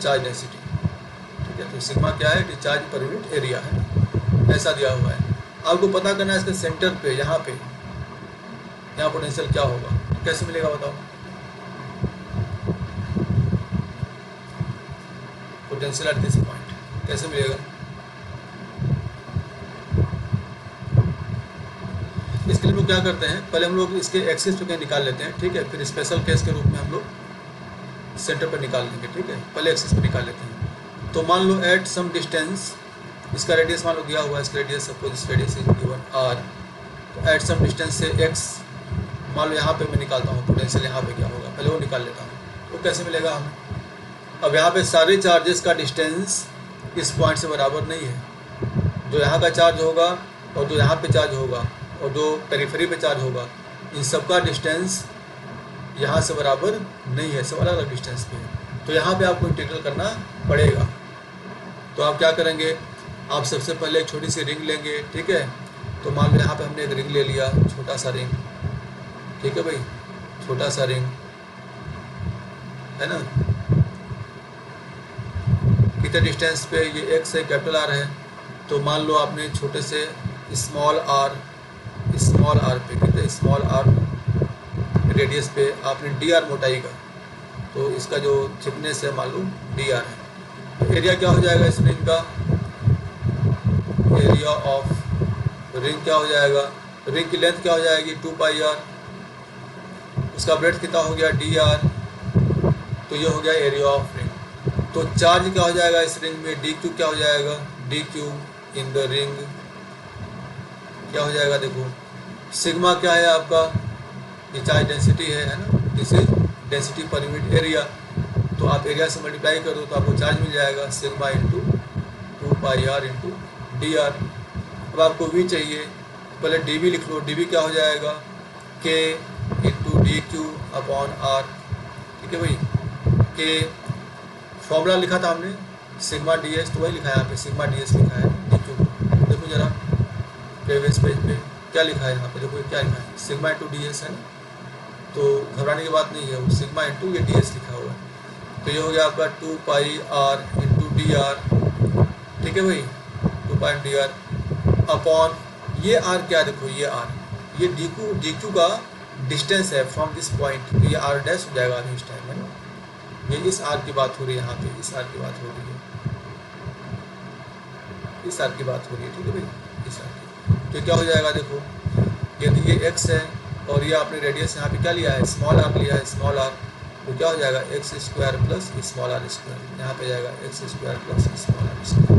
चार्ज डेंसिटी, ठीक है। तो सिग्मा क्या है, चार्ज पर यूनिट एरिया है ना, ऐसा दिया हुआ है। आपको पता करना है इसके सेंटर पे, यहाँ पोटेंशियल क्या होगा, कैसे मिलेगा बताओ, पोटेंशियल एट दिस पॉइंट कैसे मिलेगा। इसके लिए हम लोग क्या करते हैं, पहले हम लोग इसके एक्सिस पे कहीं निकाल लेते हैं, ठीक है, फिर स्पेशल केस के रूप में हम लोग सेंटर पर निकाल लेंगे, ठीक है। पहले एक्सिस पे निकाल लेते हैं। तो मान लो एट सम डिस्टेंस, इसका रेडियस मान लो दिया हुआ है, इसका रेडियस सपोज इस रेडियस इज गिवन आर, तो एट सम डिस्टेंस से एक्स, मान लो यहाँ पे मैं निकालता हूँ पोटेंशियल, यहाँ पे क्या होगा, पहले वो निकाल लेता हूँ। तो कैसे मिलेगा हमें, अब यहाँ पे सारे चार्जेस का डिस्टेंस इस पॉइंट से बराबर नहीं है, जो यहाँ का चार्ज होगा और जो यहाँ पे चार्ज होगा और जो पेरिफेरी पे चार्ज होगा, इन सबका डिस्टेंस यहाँ से बराबर नहीं है, सब अलग अलग डिस्टेंस पे है। तो यहाँ पे आपको इंटीग्रल करना पड़ेगा। तो आप क्या करेंगे, आप सबसे पहले एक छोटी सी रिंग लेंगे, ठीक है। तो मान लो यहाँ पे हमने एक रिंग ले लिया, छोटा सा रिंग, ठीक है भाई, छोटा सा रिंग, है ना, कितने डिस्टेंस पे, ये एक्स है, कैपिटल आर है। तो मान लो आपने छोटे से स्मॉल आर पे, कितने स्मॉल आर रेडियस पे आपने डी आर मोटाई का, तो इसका जो थिकनेस है मान लो डी आर है। तो एरिया क्या हो जाएगा इस रिंग का, एरिया ऑफ रिंग क्या हो जाएगा, रिंग की लेंथ क्या हो जाएगी 2 पाई आर, उसका ब्रेड्थ कितना हो गया डी आर, तो ये हो गया एरिया ऑफ रिंग। तो चार्ज क्या हो जाएगा इस रिंग में, डी क्यू क्या हो जाएगा, D Q in the ring क्या हो जाएगा, देखो सिग्मा क्या है आपका, ये चार्ज डेंसिटी है ना, this is density per unit area. तो आप एरिया से मल्टीप्लाई कर दो तो आपको चार्ज मिल जाएगा, sigma into 2 pi r into d r. अब आपको वी चाहिए, पहले डी वी लिख लो, डी वी क्या हो जाएगा, K into d q upon r, ठीक है भाई। के फॉर्मूला लिखा था हमने सिग्मा डी एस, तो वही लिखा है यहाँ पे, सिग्मा डी एस लिखा है डी क्यू। देखो जरा प्रीवियस पेज पे क्या लिखा है, यहाँ पे देखो क्या लिखा है, सिग्मा इंटू डी एस है ना, तो घबराने की बात नहीं है, वो सिग्मा इंटू ये डी एस लिखा हुआ है। तो ये हो गया आपका 2 pi r into d are, ठीक है भाई, 2 पाई डी आर अपॉन ये आर क्या, देखो ये आर, ये डी क्यू का डिस्टेंस है फ्रॉम दिस पॉइंट, तो ये आर डैश हो जाएगा अभी इस टाइम में, ये इस आर की बात हो रही है, यहाँ पे इस आर की बात हो रही है, इस आर की बात हो रही है, ठीक है भाई, इस आर की। तो क्या हो जाएगा, देखो यदि ये एक्स है और ये आपने रेडियस यहाँ पे क्या लिया है, स्मॉल आर लिया है, स्मॉल आर, तो क्या हो जाएगा x square plus small r square, यहाँ पे जाएगा x square plus small r square.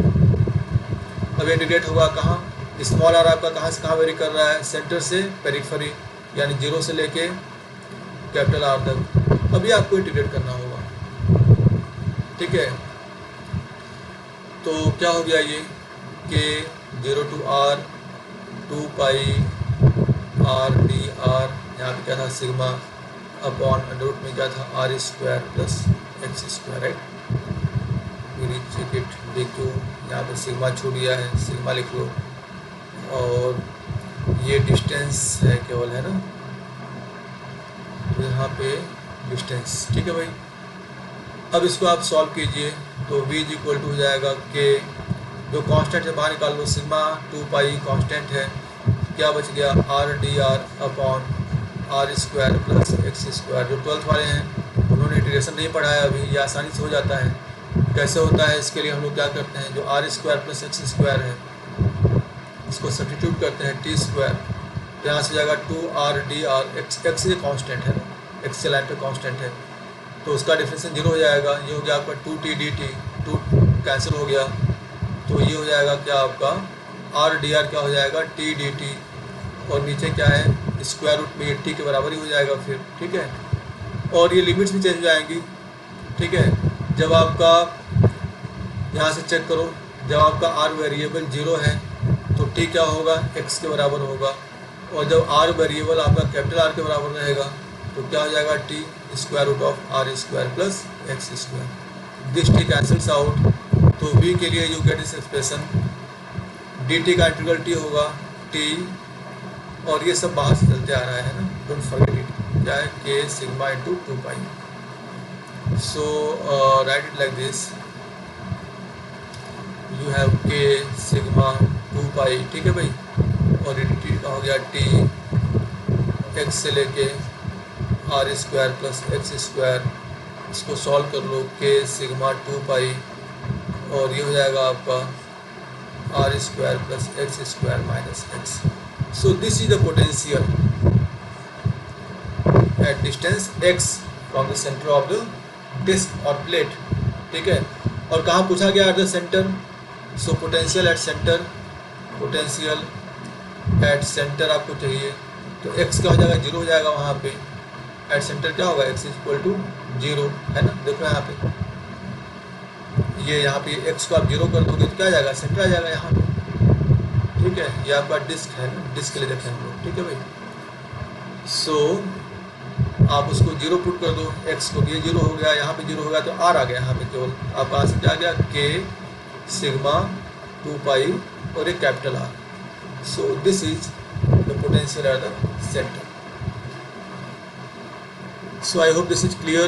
अब इंटीग्रेट होगा कहाँ, स्मॉल आर आपका कहाँ से कहाँ वेरी कर रहा है, सेंटर से पेरिफेरी, यानी 0 से लेके कैपिटल आर तक। अभी आपको इंटीग्रेट करना होगा, ठीक है। तो क्या हो गया ये K 0 to r 2 pi r d r, यहाँ पे क्या था सिग्मा अपॉन रूट में क्या था r square plus x square, right. Check it, देखो यहाँ पे सिग्मा छूट गया है, सिग्मा लिख लो, और ये डिस्टेंस है केवल, है ना, तो यहाँ पे डिस्टेंस, ठीक है भाई। अब इसको आप सॉल्व कीजिए, तो v इज इक्वल टू हो जाएगा k, जो कांस्टेंट है बाहर निकाल लो, सिग्मा 2 पाई कांस्टेंट है, क्या बच गया r d are upon are square plus x square. जो 12th वाले हैं उन्होंने इंटीग्रेशन नहीं पढ़ा है अभी, ये आसानी से हो जाता है। कैसे होता है इसके लिए हम लोग क्या करते हैं, जो r square plus x square है इसको सब्स्टिट्यूट करते हैं टी स्क्वायर, तो यहाँ से जाएगा 2r एक्स, एक्स ये कॉन्स्टेंट है, एक्स लाइन पे कॉन्स्टेंट है, तो उसका डिफरेंशियल 0 हो जाएगा। ये हो गया आपका 2t dt, 2 कैंसिल हो गया, तो ये हो जाएगा क्या आपका r क्या हो जाएगा t dt, और नीचे क्या है स्क्वायर रूट में ये t के बराबर ही हो जाएगा फिर, ठीक है। और ये लिमिट्स भी चेंज हो जाएंगी, ठीक है। जब आपका यहाँ से चेक करो, जब आपका r वेरिएबल 0 है तो t क्या होगा, x के बराबर होगा, और जब r वेरिएबल आपका कैपिटल R के बराबर रहेगा तो क्या हो जाएगा t square root of r square plus x square. This t cancels out, तो v के लिए यू गेट इस एक्सप्रेशन, dt का इंटीग्रल t होगा t, और ये सब बाहर से चलते आ रहा है ना, डोंट फॉरगेट इट, क्या है k sigma into 2 pi. So right it like this, you have k sigma 2 पाई, ठीक है भाई, और dt का हो गया t x से लेके r square plus x square, इसको सॉल्व कर लो, k सिग्मा 2 पाई, और ये हो जाएगा आपका r square plus x square minus x. So this is the potential at distance x from the centre of the disc और प्लेट, ठीक है। और कहाँ पूछा गया at the centre, so potential at centre, potential at centre आपको चाहिए, तो x क्या हो जाएगा 0 हो जाएगा वहाँ पे, एट सेंटर क्या होगा x इक्वल टू 0, है ना। देखो यहाँ पे ये यहाँ पे x को आप 0 कर दोगे तो क्या आ जाएगा, सेंटर आ जाएगा यहाँ पे, ठीक है। ये आपका डिस्क है ना, डिस्क के लिए देखें हम लोग, ठीक है भाई। सो आप उसको 0 पुट कर दो, x को, ये 0 हो गया, यहाँ पे 0 हो गया, तो r आ गया यहाँ पे, केवल आपका आंसर क्या आ गया k सिग्मा 2 पाई और एक capital R। So this is the potential eight the centre. So I hope this is clear.